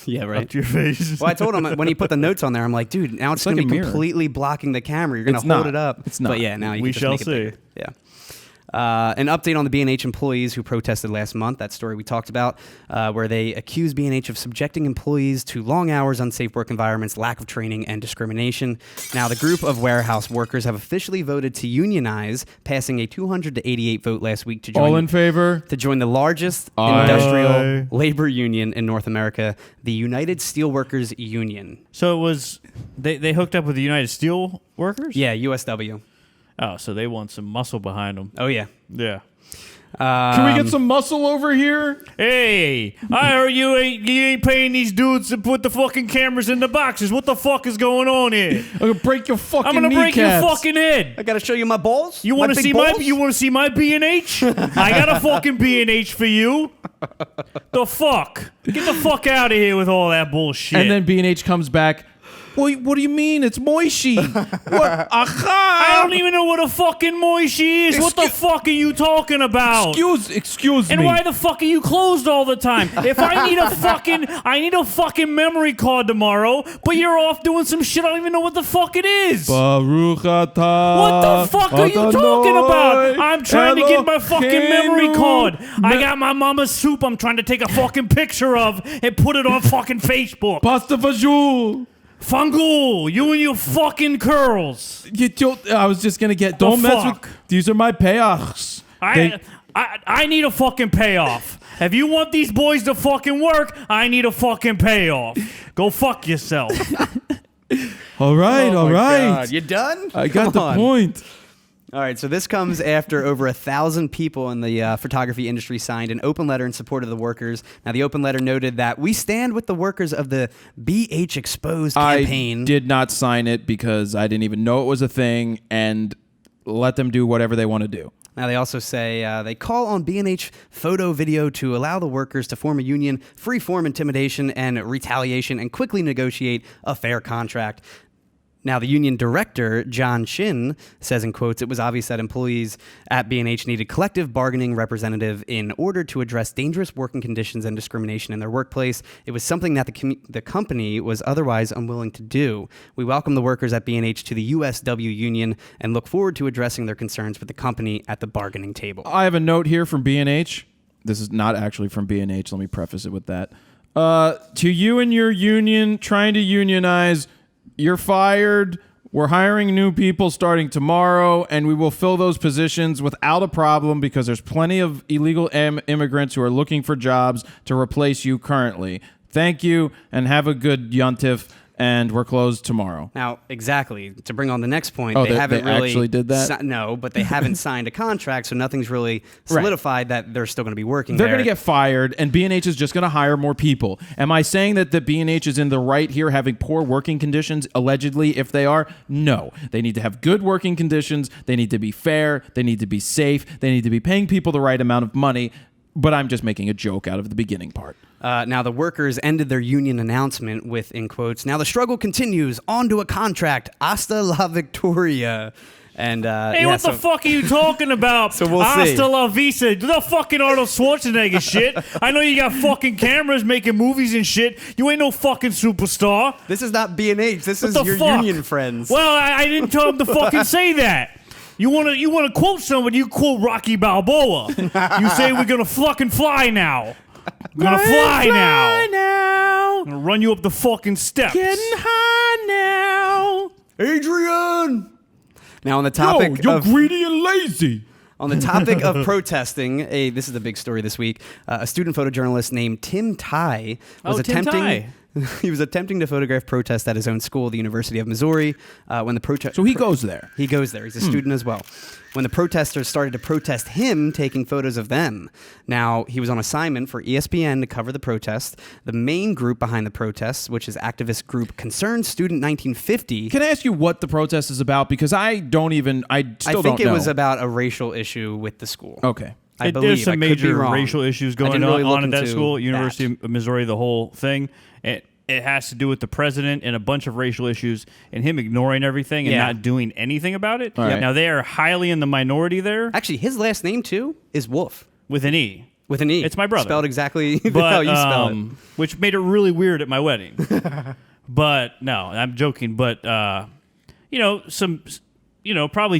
Yeah, up right. to your face. Well, I told him when he put the notes on there, I'm like, dude, now it's going like to a be mirror. completely blocking the camera. You're going It's to hold not. it up. It's not. But yeah, now you We can just shall make it see. bigger. Yeah. An update on the B&H employees who protested last month, that story we talked about, where they accused B&H of subjecting employees to long hours, unsafe work environments, lack of training, and discrimination. Now, the group of warehouse workers have officially voted to unionize, passing a 200-88 vote last week to join, All in favor? to join the largest Aye. industrial labor union in North America, the United Steelworkers Union. So it was they hooked up with the United Steel Workers? Yeah, USW. Oh, so they want some muscle behind them. Oh, yeah. Yeah. Can we get some muscle over here? Hey, I heard you ain't paying these dudes to put the fucking cameras in the boxes. What the fuck is going on here? I'm gonna break your fucking I'm gonna break your kneecaps. fucking head. I got to show you my balls. You want to see my B&H? I got a fucking B&H for you. The fuck? Get the fuck out of here with all that bullshit. And then B&H comes back. Well, what do you mean? It's Moishi. What? I don't even know what a fucking moishi is. What the fuck are you talking about? Excuse me. And why the fuck are you closed all the time? If I need a fucking memory card tomorrow, but you're off doing some shit I don't even know what the fuck it is. Baruch atah What the fuck are you talking about? I'm trying to get my fucking memory card. I got my mama's soup I'm trying to take a fucking picture of and put it on fucking Facebook. Pasta fajoule. Fangul, you and your fucking curls. I was just gonna get. The Don't mess fuck? with. These are my payoffs. I need a fucking payoff. If you want these boys to fucking work, I need a fucking payoff. Go fuck yourself. All right, all right. You done? I got Come the on. point. All right, so this comes after over 1,000 people in the photography industry signed an open letter in support of the workers. Now, the open letter noted that we stand with the workers of the BH Exposed campaign. I did not sign it because I didn't even know it was a thing, and let them do whatever they want to do. Now, they also say they call on B&H Photo Video to allow the workers to form a union, free form intimidation and retaliation, and quickly negotiate a fair contract. Now, the union director, John Shin, says in quotes, it was obvious that employees at B&H needed collective bargaining representative in order to address dangerous working conditions and discrimination in their workplace. It was something that the company was otherwise unwilling to do. We welcome the workers at B&H to the USW union and look forward to addressing their concerns with the company at the bargaining table. I have a note here from B&H. This is not actually from B&H. Let me preface it with that. To you and your union trying to unionize, you're fired. We're hiring new people starting tomorrow, and we will fill those positions without a problem because there's plenty of illegal immigrants who are looking for jobs to replace you currently. Thank you, and have a good yontif, and we're closed tomorrow. Now, exactly, to bring on the next point, Oh, they haven't they really actually did that? no, but they haven't signed a contract, so nothing's really solidified that they're still going to be working They're there. going to get fired, and B&H is just going to hire more people. Am I saying that the B&H is in the right here having poor working conditions, allegedly, if they are? No. They need to have good working conditions. They need to be fair. They need to be safe. They need to be paying people the right amount of money. but I'm just making a joke out of the beginning part. Now, the workers ended their union announcement with, in quotes, "Now the struggle continues. On to a contract. Hasta la victoria." And hey, what the fuck are you talking about? So we'll see. Hasta la vista. Do the fucking Arnold Schwarzenegger shit. I know you got fucking cameras making movies and shit. You ain't no fucking superstar. This is not B&H. This is the your fuck? union friends. Well, I didn't tell him to fucking say that. You wanna quote somebody? You quote Rocky Balboa. You say we're gonna fucking fly now. We're gonna fly now. I'm gonna run you up the fucking steps. Getting high now. Adrian. Now on the topic you're of greedy and lazy. on the topic of protesting, this is the big story this week. A student photojournalist named Tim Ty was attempting. He was attempting to photograph protests at his own school, the University of Missouri, when the protest. So he goes there. He goes there. He's a student as well. When the protesters started to protest him taking photos of them. Now, he was on assignment for ESPN to cover the protest. The main group behind the protests, which is activist group Concerned Student 1950. Can I ask you what the protest is about? Because I still don't know. I think it was about a racial issue with the school. Okay. I believe. There's some I could be major wrong. racial issues I going didn't really look on at that into school, that. University of Missouri, the whole thing. It has to do with the president and a bunch of racial issues and him ignoring everything and Yeah. not doing anything about it. All right. Now, they are highly in the minority there Actually, his last name, too, is Wolf. with an E. With an E. It's my brother. Spelled exactly But, how you spell it. which made it really weird at my wedding. But, no, I'm joking. But, probably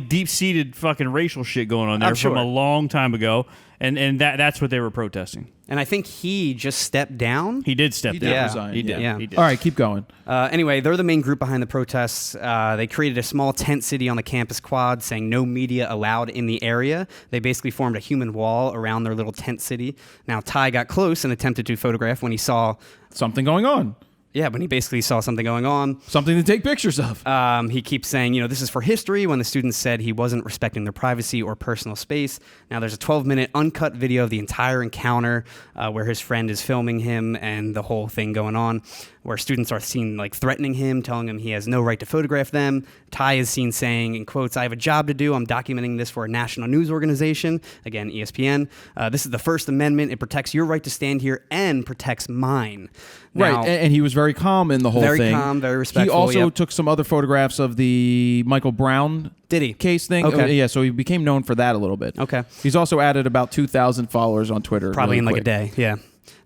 deep-seated fucking racial shit going on there I'm from sure. a long time ago. And that's what they were protesting. And I think he just stepped down. He did step He down. did Yeah. resign. He did. Yeah. He did. All right, keep going. Anyway, they're the main group behind the protests. They created a small tent city on the campus quad saying no media allowed in the area. They basically formed a human wall around their little tent city. Now, Ty got close and attempted to photograph when he saw, Something going on. when he basically saw something going on. Something to take pictures of. He keeps saying, this is for history, when the students said he wasn't respecting their privacy or personal space. Now, there's a 12-minute uncut video of the entire encounter where his friend is filming him and the whole thing going on, where students are seen threatening him, telling him he has no right to photograph them. Ty is seen saying, in quotes, "I have a job to do. I'm documenting this for a national news organization." Again, ESPN. This is the First Amendment. It protects your right to stand here and protects mine. Now, Right, and he was very calm in the whole Very thing. calm, very respectful, He also yep. took some other photographs of the Michael Brown Did he? case thing. Okay. Yeah, so he became known for that a little bit. Okay. He's also added about 2,000 followers on Twitter. Probably really in like quick. a day, yeah.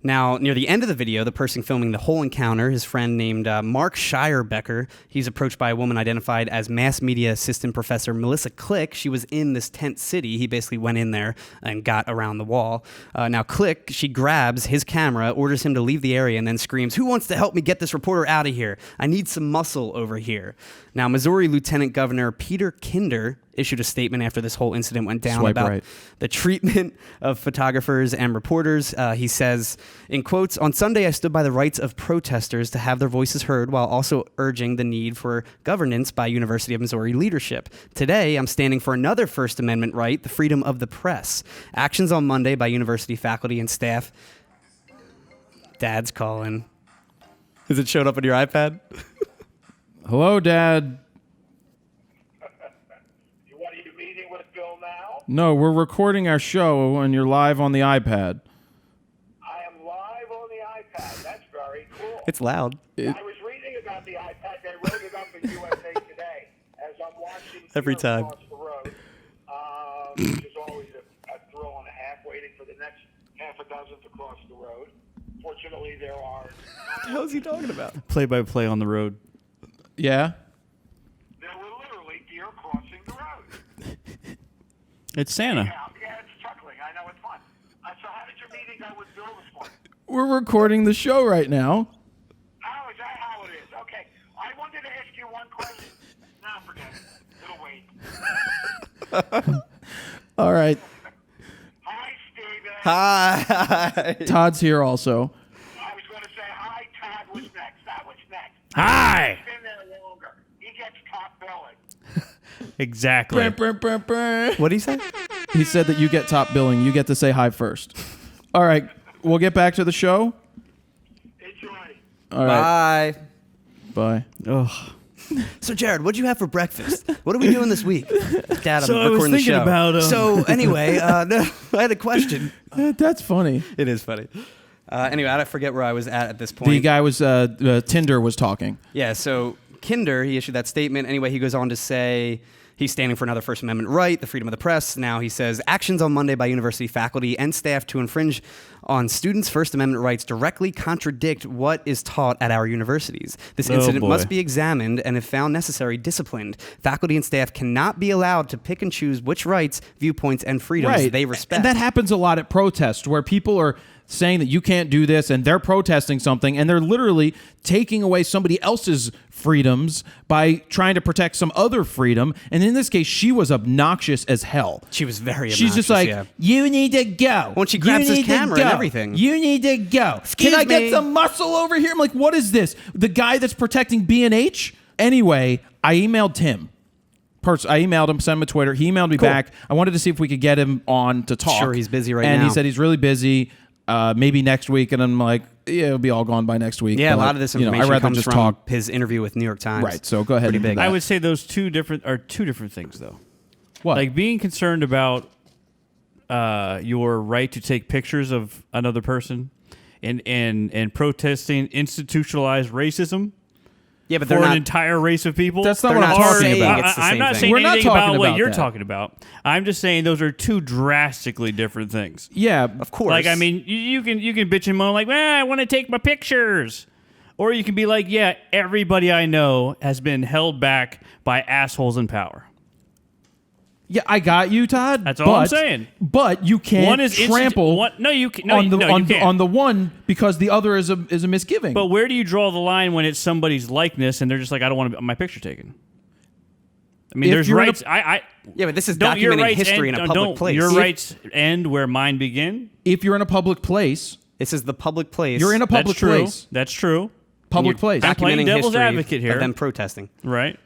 Now, near the end of the video, the person filming the whole encounter, his friend named Mark Shirebecker, he's approached by a woman identified as mass media assistant professor Melissa Click. She was in this tent city. He basically went in there and got around the wall. Now, Click, she grabs his camera, orders him to leave the area, and then screams, "Who wants to help me get this reporter out of here? I need some muscle over here." Now, Missouri Lieutenant Governor Peter Kinder issued a statement after this whole incident went down Swipe about right. the treatment of photographers and reporters. He says, in quotes, "On Sunday, I stood by the rights of protesters to have their voices heard while also urging the need for governance by University of Missouri leadership. Today, I'm standing for another First Amendment right, the freedom of the press. Actions on Monday by university faculty and staff." Dad's calling. Has it showed up on your iPad? Hello, Dad. What are you meeting with Bill now? No, we're recording our show and you're live on the iPad. I am live on the iPad. That's very cool. It's loud. I was reading about the iPad. They wrote it up in USA Today as I'm watching Every here time. across the road, which is always a thrill and a half, waiting for the next half a dozen to cross the road. Fortunately, there are. What the hell is he talking about? Play-by-play on the road. Yeah? There were literally deer crossing the road. It's Santa. Yeah, it's chuckling. I know it's fun. So how did your meeting go with Bill this morning? We're recording the show right now. Oh, is that how it is? Okay. I wanted to ask you one question. Now forget it. It'll wait. All right. Hi, Stephen. Hi. Todd's here also. I was going to say hi, Todd was next. That was next. Hi. He's been there longer. He gets top billing. Exactly. What did he say? He said that you get top billing. You get to say hi first. All right. We'll get back to the show. Enjoy. All right. Bye. Bye. Ugh. So, Jared, what'd you have for breakfast? What are we doing this week? Dad, I'm So I was recording the thinking show. about, So, anyway, no, I had a question. That's funny. It is funny. Anyway, I forget where I was at this point. The guy was Tinder was talking. Yeah, so Kinder, he issued that statement. Anyway, he goes on to say he's standing for another First Amendment right, the freedom of the press. Now he says, actions on Monday by university faculty and staff to infringe on students' First Amendment rights directly contradict what is taught at our universities. This incident must be examined and, if found necessary, disciplined. Faculty and staff cannot be allowed to pick and choose which rights, viewpoints, and freedoms they respect. And that happens a lot at protests where people are saying that you can't do this and they're protesting something and they're literally taking away somebody else's freedoms by trying to protect some other freedom. And in this case, she was obnoxious as hell. She was very obnoxious. She's just like, you need to go. When she grabs his camera and everything. You need to go. Excuse Can I get me. some muscle over here? I'm like, what is this? The guy that's protecting B&H? Anyway, I emailed Tim. I emailed him, sent him a Twitter. He emailed me back. I wanted to see if we could get him on to talk. Sure, he's busy right now. And he said he's really busy. Maybe next week. And I'm like, yeah, it'll be all gone by next week. Yeah, but, a lot of this I'd information rather comes just from talk. his interview with New York Times. Right, so go ahead. Pretty and do big. that. I would say those two different things, though. What? Like being concerned about your right to take pictures of another person and protesting institutionalized racism Yeah, but for they're an not. entire race of people. That's not They're what I'm not talking saying about. it's the I'm same not thing. saying We're not anything talking about what about you're that. talking about. I'm just saying those are two drastically different things. Yeah, Of course. Like, I mean, you can bitch and moan like, I want to take my pictures. Or you can be like, yeah, everybody I know has been held back by assholes in power. Yeah, I got you, Todd. That's all I'm saying. But you can't One is trample you can, no, on the you can't. on the one because the other is a misgiving. But where do you draw the line when it's somebody's likeness and they're just like, I don't want my picture taken? I mean, If there's you're in rights. Yeah, but this is Don't your documenting rights history end, in a public don't place. your rights end where mine begin? if you're in a public place, This is the public place. you're in a public That's true. place. That's true. Public place. I'm playing Documenting devil's history advocate here. of them protesting. Right.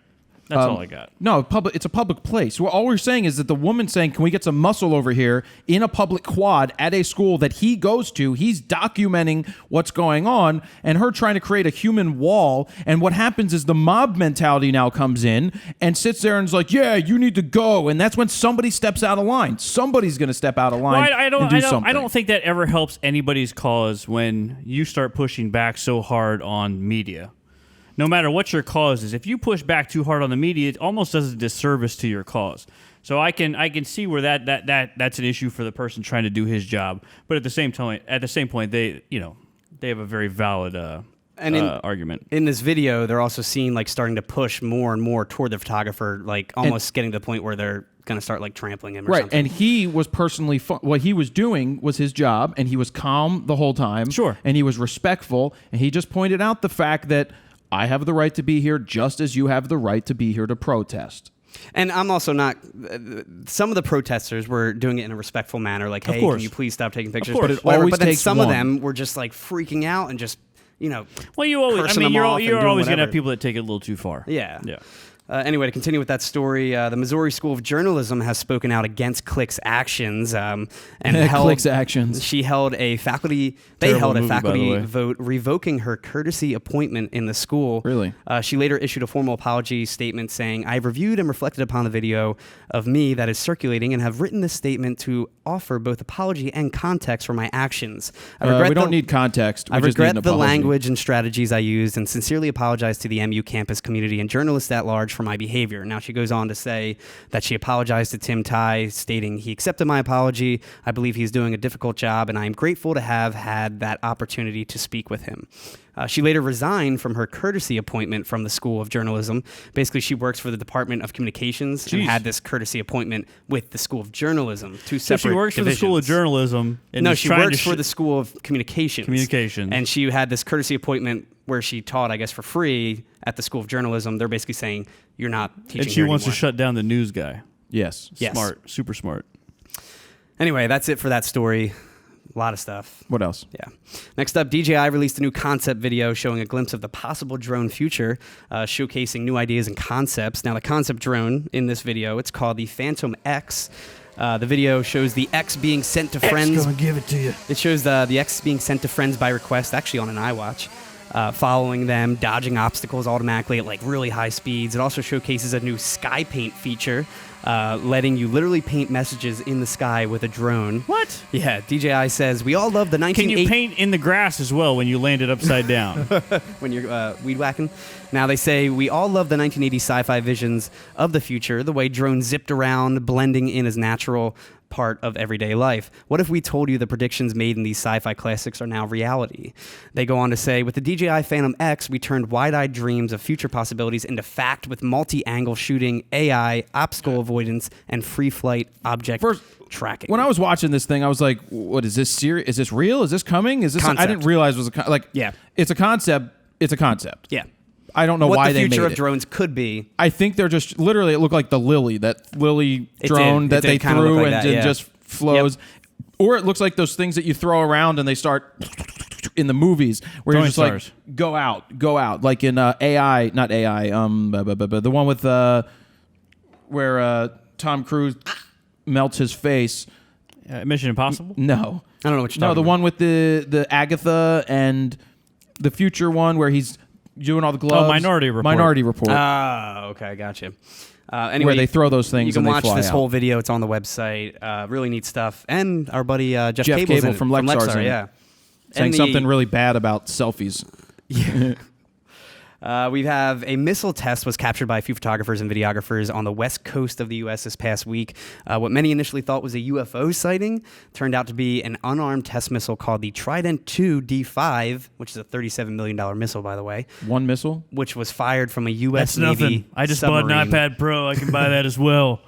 That's all I got. No, it's a public place. Well, all we're saying is that the woman's saying, can we get some muscle over here in a public quad at a school that he goes to? He's documenting what's going on, and her trying to create a human wall. And what happens is the mob mentality now comes in and sits there and is like, yeah, you need to go. And that's when somebody steps out of line. Somebody's going to step out of line and do something. I don't think that ever helps anybody's cause when you start pushing back so hard on media. No matter what your cause is, if you push back too hard on the media, it almost does a disservice to your cause. So I can see where that's an issue for the person trying to do his job. But at the same point, they have a very valid argument. In this video, they're also seen like starting to push more and more toward the photographer, like almost getting to the point where they're going to start like trampling him or Right, something. and he was personally what he was doing was his job, and he was calm the whole time. Sure. And he was respectful, and he just pointed out the fact that I have the right to be here just as you have the right to be here to protest. And I'm also not. Some of the protesters were doing it in a respectful manner, like, "Hey, course. can you please stop taking pictures?" course. But it Whatever. always But then takes some of one. them were just like freaking out and just, Well, you always. cursing I mean, them off and you're doing always going to whatever. have people that take it a little too far. Yeah. Yeah. Anyway, to continue with that story, the Missouri School of Journalism has spoken out against Click's actions and held Click's actions. She held a faculty. They Terrible held a movie, by the faculty way. vote revoking her courtesy appointment in the school. Really? She later issued a formal apology statement saying, "I've reviewed and reflected upon the video of me that is circulating and have written this statement to offer both apology and context for my actions. I regret we don't the- need context. We I just need regret an the apology. language and strategies I used and sincerely apologize to the MU campus community and journalists at large for my behavior." Now, she goes on to say that she apologized to Tim Ty, stating, "He accepted my apology. I believe he's doing a difficult job, and I am grateful to have had that opportunity to speak with him." She later resigned from her courtesy appointment from the School of Journalism. Basically, she works for the Department of Communications and Jeez. had this courtesy appointment with the School of Journalism, two So separate she works for the School of divisions. Journalism. And No, is she trying works to for the School of Communications. Communications. And she had this courtesy appointment where she taught, I guess, for free at the School of Journalism. They're basically saying, you're not teaching And she here wants to anymore. shut down the news guy. Yes. Yes. Smart, super smart. Anyway, that's it for that story. A lot of stuff. What else? Yeah. Next up, DJI released a new concept video showing a glimpse of the possible drone future, showcasing new ideas and concepts. Now, the concept drone in this video, it's called the Phantom X. The video shows the X being sent to friends. Gonna give it to you. It shows the X being sent to friends by request, actually on an iWatch. following them, dodging obstacles automatically at like really high speeds. It also showcases a new sky paint feature, letting you literally paint messages in the sky with a drone. What? Yeah, DJI says, we all love the 1980s. Can you paint in the grass as well when you land it upside down? when you're weed whacking? Now they say, we all love the 1980s sci-fi visions of the future, the way drones zipped around, blending in as natural part of everyday life. What if we told you the predictions made in these sci-fi classics are now reality? They go on to say, with the DJI Phantom X, we turned wide-eyed dreams of future possibilities into fact with multi-angle shooting, AI, obstacle avoidance, and free flight object tracking. When I was watching this thing, I was like, what is this serious? Is this real? Is this coming? Is this Concept. I didn't realize it was Yeah. It's a concept. It's a concept. Yeah. I don't know what why the they made future of it. drones could be. I think they're just literally. It looked like the Lily, that Lily It drone did. that It they did kinda look threw like and that, then yeah. just flows. Or it looks like those things that you throw around and they start in the movies where you're Throwing just stars. like go out, like in AI, not AI, the one with where Tom Cruise melts his face. Mission Impossible? No, I don't know what you're no, talking the about. one with the Agatha and the future one where he's doing all the gloves. Minority Report. Minority Report. Ah, okay, gotcha. Anyway, where they throw those things you can and they watch fly this out. whole video. It's on the website. Really neat stuff. And our buddy Jeff Jeff Cable's Cable in it, from Lexar's in it. yeah. saying And something really bad about selfies. We have a missile test was captured by a few photographers and videographers on the west coast of the U.S. this past week. What many initially thought was a UFO sighting turned out to be an unarmed test missile called the Trident II D5, which is a $37 million missile, by the way, One missile? which was fired from a U.S. That's Navy nothing. I just bought an submarine. iPad Pro. I can buy that as well.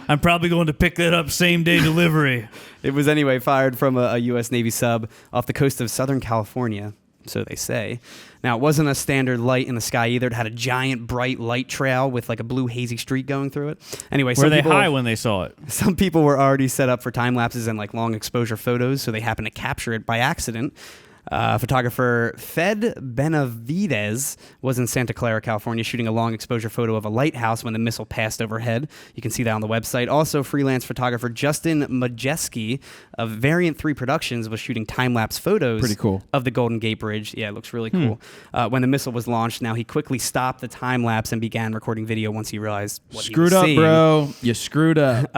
I'm probably going to pick that up same day delivery. It was anyway fired from a U.S. Navy sub off the coast of Southern California, so they say. Now, it wasn't a standard light in the sky either. It had a giant bright light trail with like a blue hazy streak going through it. Anyway, Were they people, high when they saw it? some people were already set up for time lapses and like long exposure photos, so they happened to capture it by accident. Photographer Fed Benavides was in Santa Clara, California, shooting a long exposure photo of a lighthouse when the missile passed overhead. You can see that on the website. Also, freelance photographer Justin Majeski of Variant 3 Productions was shooting time-lapse photos Pretty cool. of the Golden Gate Bridge. Yeah, it looks really cool. When the missile was launched, now he quickly stopped the time-lapse and began recording video once he realized what Screwed he was up, seeing. bro. You screwed up.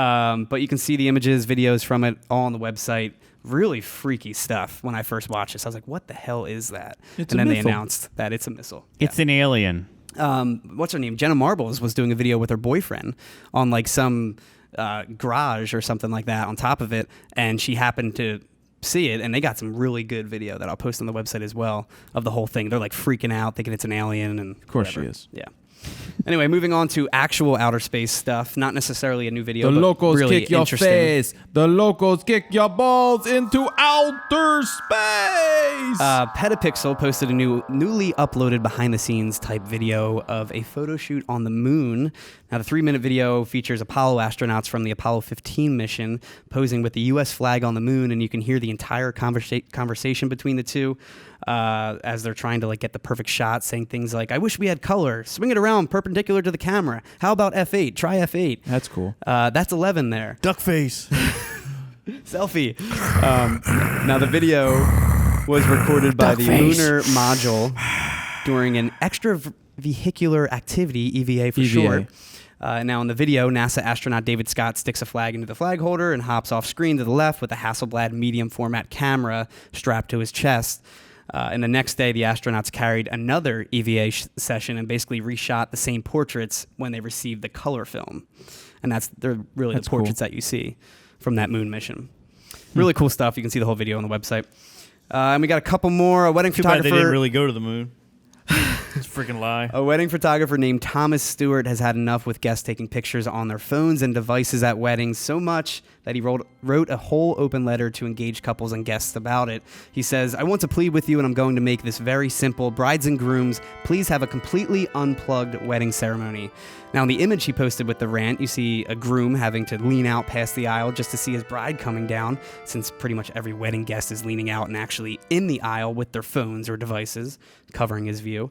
But you can see the images, videos from it all on the website. Really freaky stuff. When I first watched this, I was like, what the hell is that? It's and a then missile. they announced that it's a missile. It's an alien. What's her name? Jenna Marbles was doing a video with her boyfriend on like some garage or something like that on top of it, and she happened to see it, and they got some really good video that I'll post on the website as well of the whole thing. They're like freaking out, thinking it's an alien, and Of course whatever. she is. Yeah. Anyway, moving on to actual outer space stuff. Not necessarily a new video, The but locals really kick your interesting. face. The locals kick your balls into outer space. Petapixel posted a newly uploaded behind-the-scenes type video of a photo shoot on the moon. Now, the 3-minute video features Apollo astronauts from the Apollo 15 mission posing with the U.S. flag on the moon, and you can hear the entire conversation between the two as they're trying to like get the perfect shot, saying things like, "I wish we had color. Swing it around perpendicular to the camera. How about F8? Try F8." That's cool. That's 11 there. Duck face. Selfie. Now, the video was recorded by the Lunar Module during an extravehicular activity, EVA for EVA. short. Now, in the video, NASA astronaut David Scott sticks a flag into the flag holder and hops off screen to the left with a Hasselblad medium format camera strapped to his chest. And the next day, the astronauts carried another EVA session and basically reshot the same portraits when they received the color film. And they're really That's the portraits that you see from that moon mission. Really cool stuff. You can see the whole video on the website. And we got a couple more. A wedding Too bad photographer. they didn't really go to the moon. It's a freaking lie. A wedding photographer named Thomas Stewart has had enough with guests taking pictures on their phones and devices at weddings, so much that he wrote a whole open letter to engage couples and guests about it. He says, "I want to plead with you, and I'm going to make this very simple. Brides and grooms, please have a completely unplugged wedding ceremony." Now, in the image he posted with the rant, you see a groom having to lean out past the aisle just to see his bride coming down, since pretty much every wedding guest is leaning out and actually in the aisle with their phones or devices, covering his view.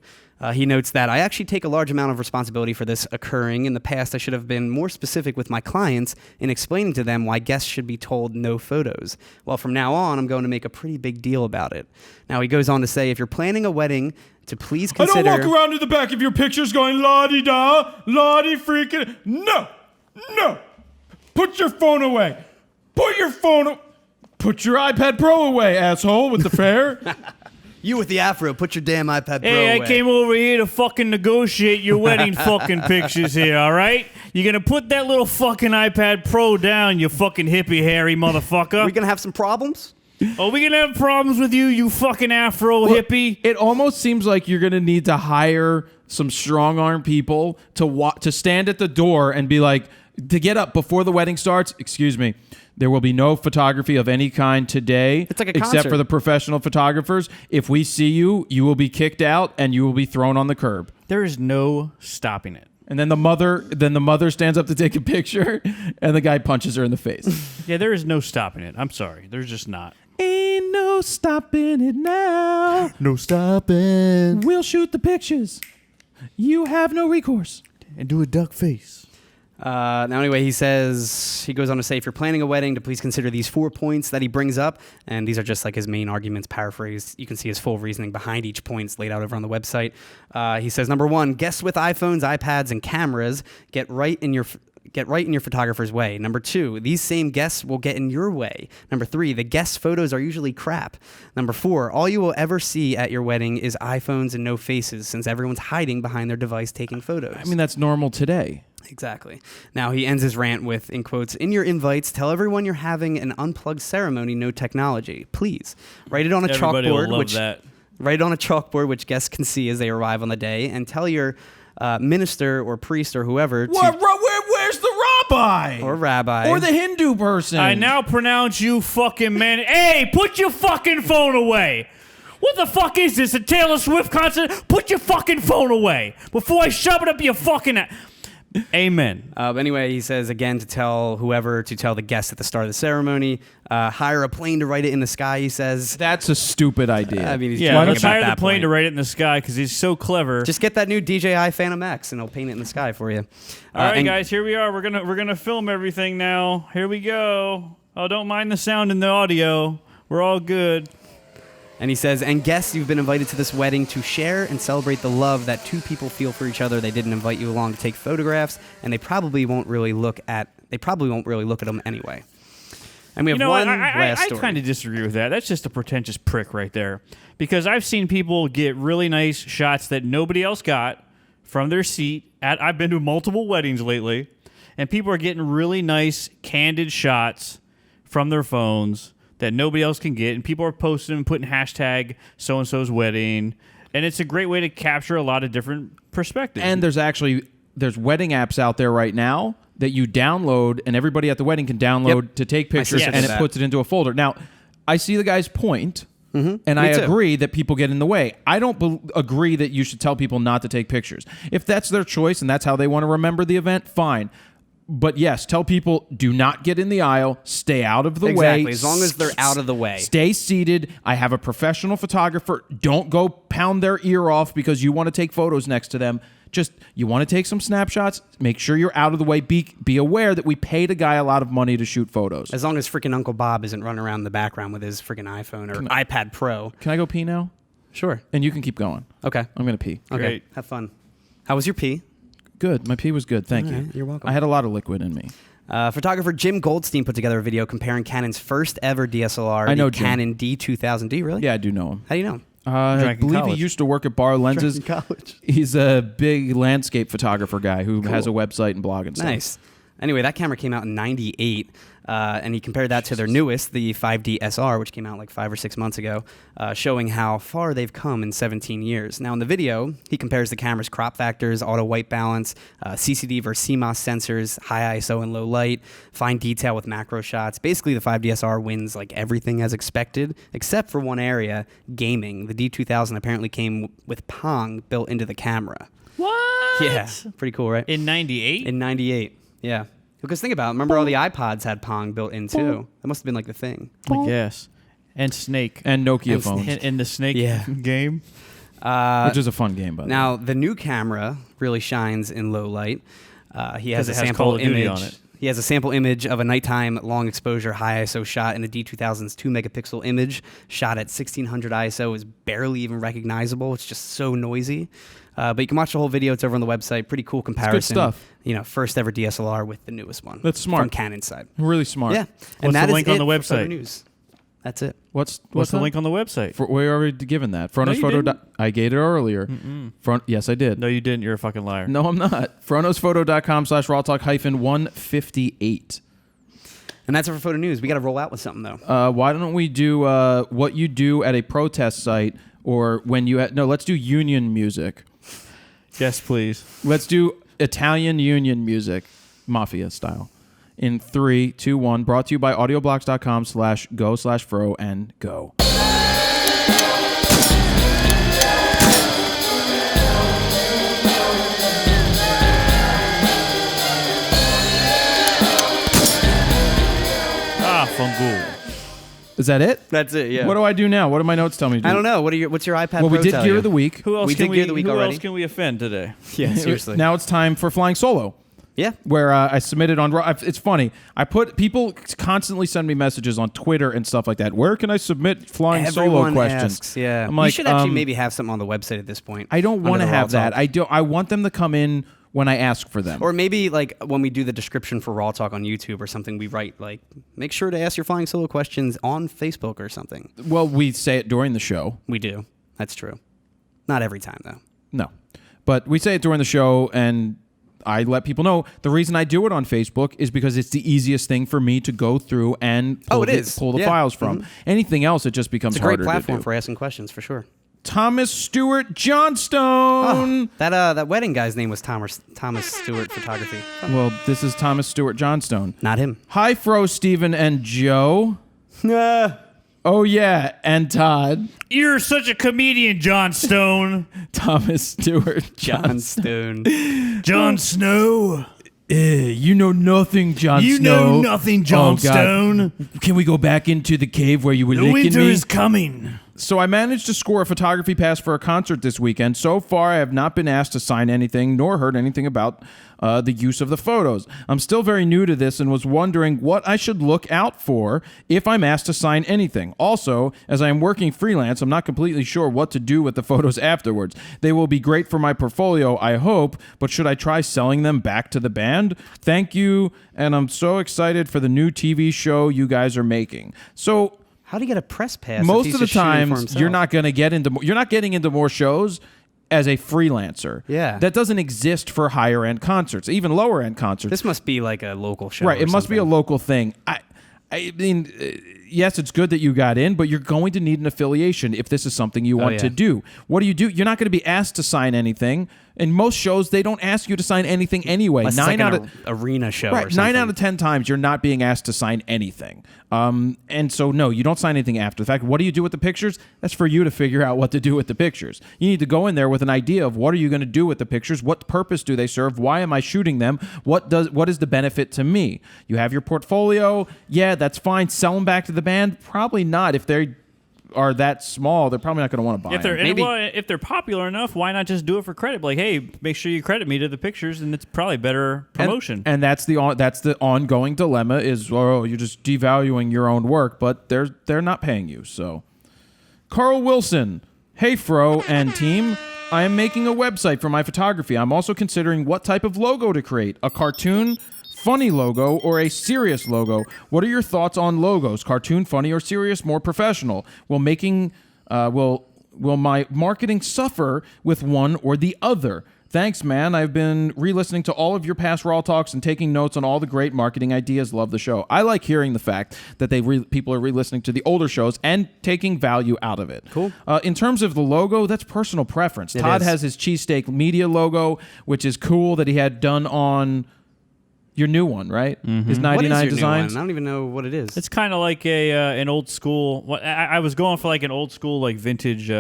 He notes that I actually take a large amount of responsibility for this occurring. In the past, I should have been more specific with my clients in explaining to them why guests should be told no photos. Well, from now on, I'm going to make a pretty big deal about it. Now, he goes on to say, if you're planning a wedding, to please consider... I don't walk around in the back of your pictures going la-di-da, la-di-freaking... No! Put your phone away. Put your iPad Pro away, asshole, with the fair. You with the afro, put your damn iPad Pro Hey, away. I came over here to fucking negotiate your wedding fucking pictures here, all right? You're gonna put that little fucking iPad Pro down, you fucking hippie hairy motherfucker. We gonna have some problems? Are we gonna have problems with you fucking afro hippie? It almost seems like you're going to need to hire some strong-arm people to stand at the door and be like, to get up before the wedding starts, excuse me, there will be no photography of any kind today. It's like a except concert. for the professional photographers. If we see you, you will be kicked out and you will be thrown on the curb. There is no stopping it. And then the mother stands up to take a picture and the guy punches her in the face. Yeah, there is no stopping it. I'm sorry. There's just not. Ain't no stopping it now. No stopping. We'll shoot the pictures. You have no recourse. And do a duck face. Now, anyway, he goes on to say, if you're planning a wedding, to please consider these 4 points that he brings up. And these are just like his main arguments paraphrased. You can see his full reasoning behind each point. It's laid out over on the website. He says, number 1, guests with iPhones, iPads, and cameras get right in your photographer's way. Number 2, these same guests will get in your way. Number 3, the guests' photos are usually crap. Number 4, all you will ever see at your wedding is iPhones and no faces, since everyone's hiding behind their device taking photos. I mean, that's normal today. Exactly. Now, he ends his rant with, in quotes, in your invites, tell everyone you're having an unplugged ceremony, no technology. Please, write it on a Everybody will chalkboard, love that. write it on a chalkboard which guests can see as they arrive on the day, and tell your minister or priest or whoever Where's the rabbi? or rabbi Or the Hindu person? I now pronounce you fucking man. Hey, put your fucking phone away. What the fuck is this? A Taylor Swift concert? Put your fucking phone away before I shove it up your fucking... Amen. Anyway, he says again to tell the guests at the start of the ceremony, hire a plane to write it in the sky. He says That's a stupid idea. I mean, he's Yeah, joking let's about hire the that plane point. to write it in the sky because he's so clever. Just get that new DJI Phantom X and he'll paint it in the sky for you. All right, and- guys, here we are. We're gonna film everything now. Here we go. Oh, don't mind the sound and the audio. We're all good. And he says, and guests, you've been invited to this wedding to share and celebrate the love that two people feel for each other. They didn't invite you along to take photographs, and they probably won't really look at them anyway. And we have one last I story. kind of disagree with that. That's just a pretentious prick right there. Because I've seen people get really nice shots that nobody else got from their seat. I've been to multiple weddings lately, and people are getting really nice, candid shots from their phones that nobody else can get, and people are posting and putting hashtag so-and-so's wedding, and it's a great way to capture a lot of different perspectives. And there's wedding apps out there right now that you download, and everybody at the wedding can download to take pictures, sister and did it that. puts it into a folder. Now, I see the guy's point, and Me I too. agree that people get in the way. I don't agree that you should tell people not to take pictures. If that's their choice and that's how they want to remember the event, fine. But yes, tell people, do not get in the aisle. Stay out of the way. Exactly, as long as they're out of the way. Stay seated. I have a professional photographer. Don't go pound their ear off because you want to take photos next to them. Just, you want to take some snapshots, make sure you're out of the way. Be aware that we paid a guy a lot of money to shoot photos. As long as freaking Uncle Bob isn't running around in the background with his freaking iPhone or iPad Pro. Can I go pee now? Sure. And you can keep going. Okay. I'm going to pee. Okay. Great. Have fun. How was your pee? Good. My pee was good. Thank All you. right, you're welcome. I had a lot of liquid in me. Photographer Jim Goldstein put together a video comparing Canon's first ever DSLR, I know the Jim. Canon D2000D. Really? Yeah, I do know him. How do you know him? I Drank in believe he college. used to work at Bar Lenses. Drank in college. He's a big landscape photographer guy who has a website and blog and stuff. Nice. Anyway, that camera came out in '98, and he compared that to their newest, the 5D SR, which came out like 5 or 6 months ago, showing how far they've come in 17 years. Now, in the video, he compares the camera's crop factors, auto white balance, CCD versus CMOS sensors, high ISO and low light, fine detail with macro shots. Basically, the 5D SR wins like everything as expected, except for one area, gaming. The D2000 apparently came with Pong built into the camera. what? Yeah, pretty cool, right? In 98? In 98, yeah. Because think about it. Remember all the iPods had Pong built in too. That must have been like the thing. I guess. And Snake. And Nokia And phones. In the Snake Yeah. game. Which is a fun game, by the way. Now, the new camera really shines in low light. He has a it has Call sample of Duty image. on it. He has a sample image of a nighttime long exposure high ISO shot in a D2000's 2 megapixel image shot at 1600 ISO. Is barely even recognizable. It's just so noisy. But you can watch the whole video. It's over on the website. Pretty cool comparison. It's good stuff. You know, first ever DSLR with the newest one. That's smart. From Canon's side. Really smart. Yeah. What's that the is link on it the for photo website? news. That's it. What's What's the that? link on the website? We already given that. you FroKnowsPhoto. didn't. I gave it earlier. Yes, I did. No, you didn't. You're a fucking liar. No, I'm not. FroKnowsPhoto.com/RAWtalk-158. And that's it for photo news. We got to roll out with something, though. Why don't we do what you do at a protest site or when you... No, let's do union music. Yes, please. Let's do Italian union music, mafia style. In 3, 2, 1. Brought to you by audioblocks.com/go/fro and go. Fungool. Is that it? That's it, yeah. What do I do now? What do my notes tell me to do? I don't know. What's your iPad Well, Pro we did tell Gear you? of the Week. Who else We can did we? Gear of the Week who already. else can we offend today? Yeah, seriously. Now it's time for Flying Solo. Yeah. Where I submitted on Raw. It's funny. People constantly send me messages on Twitter and stuff like that. Where can I submit Flying Everyone Solo questions? asks, yeah. I'm You like, should actually maybe have something on the website at this point. I don't want under to the have that. RAWtalk. I want them to come in when I ask for them. Or maybe like when we do the description for RAWtalk on YouTube or something, we write like, make sure to ask your Flying Solo questions on Facebook or something. Well, we say it during the show. We do. That's true. Not every time though. No, but we say it during the show, and I let people know. The reason I do it on Facebook is because it's the easiest thing for me to go through and pull the Yeah. files from. Anything else, it just becomes It's a great harder platform to do. for asking questions for sure. Thomas Stewart Johnstone. That wedding guy's name was Thomas Stewart Photography. Well, this is Thomas Stewart Johnstone. Not him. Hi, Fro, Stephen, and Joe. Oh, yeah, and Todd. You're such a comedian, John Stone. Thomas Stewart John Stone. John Snow. You know nothing, John You Snow. know nothing, John Oh, God. Stone. Can we go back into the cave where you were The licking winter me? is coming. So I managed to score a photography pass for a concert this weekend. So far, I have not been asked to sign anything, nor heard anything about the use of the photos. I'm still very new to this and was wondering what I should look out for if I'm asked to sign anything. Also, as I am working freelance, I'm not completely sure what to do with the photos afterwards. They will be great for my portfolio, I hope, but should I try selling them back to the band? Thank you, and I'm so excited for the new TV show you guys are making. So... How do you get a press pass? most of the times you're not going to get into you're not getting into more shows as a frealer. Yeah. That doesn't exist for higher end concerts, even lower end concerts. This must be like a local show. Right, or it must be a something. local thing. I mean, yes, it's good that you got in, but you're going to need an affiliation if this is something you want to do. What do? You're not going to be asked to sign anything. In most shows, they don't ask you to sign anything anyway. Unless it's like an arena show or something. 9 out of 10 times, you're not being asked to sign anything. And so, no, you don't sign anything after the fact. What do you do with the pictures? That's for you to figure out what to do with the pictures. You need to go in there with an idea of what are you going to do with the pictures? What purpose do they serve? Why am I shooting them? What is the benefit to me? You have your portfolio. Yeah, that's fine. Sell them back to the band? Probably not. If they are that small, they're probably not going to want to buy If they're them. if they're popular enough, why not just do it for credit? Like, hey, make sure you credit me to the pictures, and it's probably better promotion. And that's the ongoing dilemma is, oh, you're just devaluing your own work, but they're not paying you. So, Carl Wilson, hey Fro and team, I am making a website for my photography. I'm also considering what type of logo to create: a cartoon, funny logo, or a serious logo. What are your thoughts on logos? Cartoon, funny, or serious? More professional? Will my marketing suffer with one or the other? Thanks, man. I've been re-listening to all of your past Raw Talks and taking notes on all the great marketing ideas. Love the show. I like hearing the fact that people are re-listening to the older shows and taking value out of it. Cool. In terms of the logo, that's personal preference. It Todd is. has his Cheesesteak Media logo, which is cool that he had done on your new one, right? His 99 What is your Designs. new one? I don't even know what it is. It's kind of like an old school. I was going for like an old school, like vintage,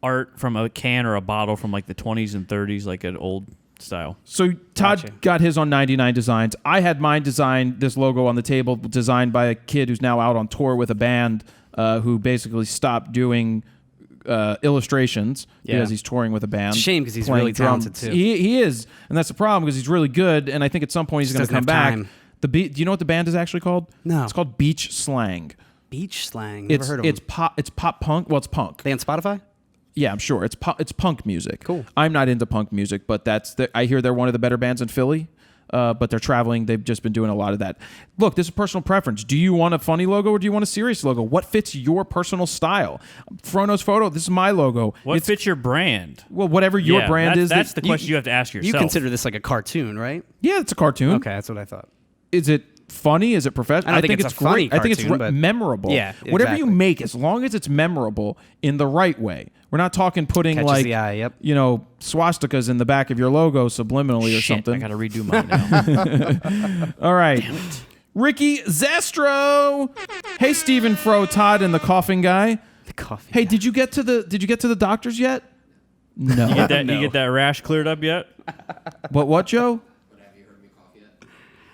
art from a can or a bottle from like the 20s and 30s, like an old style. So Todd Gotcha. got his on 99 Designs. I had mine designed, this logo on the table, designed by a kid who's now out on tour with a band who basically stopped doing illustrations Yeah. because he's touring with a band. It's a shame 'cause he's playing really talented, drums. too. He is, and that's the problem because he's really good. And I think at some point he's Just going to doesn't come have back. time. Do you know what the band is actually called? No. It's called Beach Slang. Beach slang. Never heard of It's them. pop punk. Well, it's punk. They on Spotify? Yeah, I'm sure it's punk music. Cool. I'm not into punk music, but I hear they're one of the better bands in Philly. But they're traveling. They've just been doing a lot of that. Look, this is personal preference. Do you want a funny logo or do you want a serious logo? What fits your personal style? FroKnowsPhoto, this is my logo. What fits your brand? Well, whatever your Yeah, brand is. That's the question you have to ask yourself. You consider this like a cartoon, right? Yeah, it's a cartoon. Okay, that's what I thought. Is it funny? Is it professional? I don't think it's a funny great. I think it's cartoon, but- memorable. Yeah, Whatever you exactly. make, as long as it's memorable in the right way. We're not talking putting Catches like the eye, yep. swastikas in the back of your logo subliminally or Shit, something. I got to redo mine now. All right. Ricky Zastro. Hey, Stephen, Fro, Todd, and the coughing guy. The coffee. Hey, did you get to the doctors yet? No. You get that rash cleared up yet? What, Joe?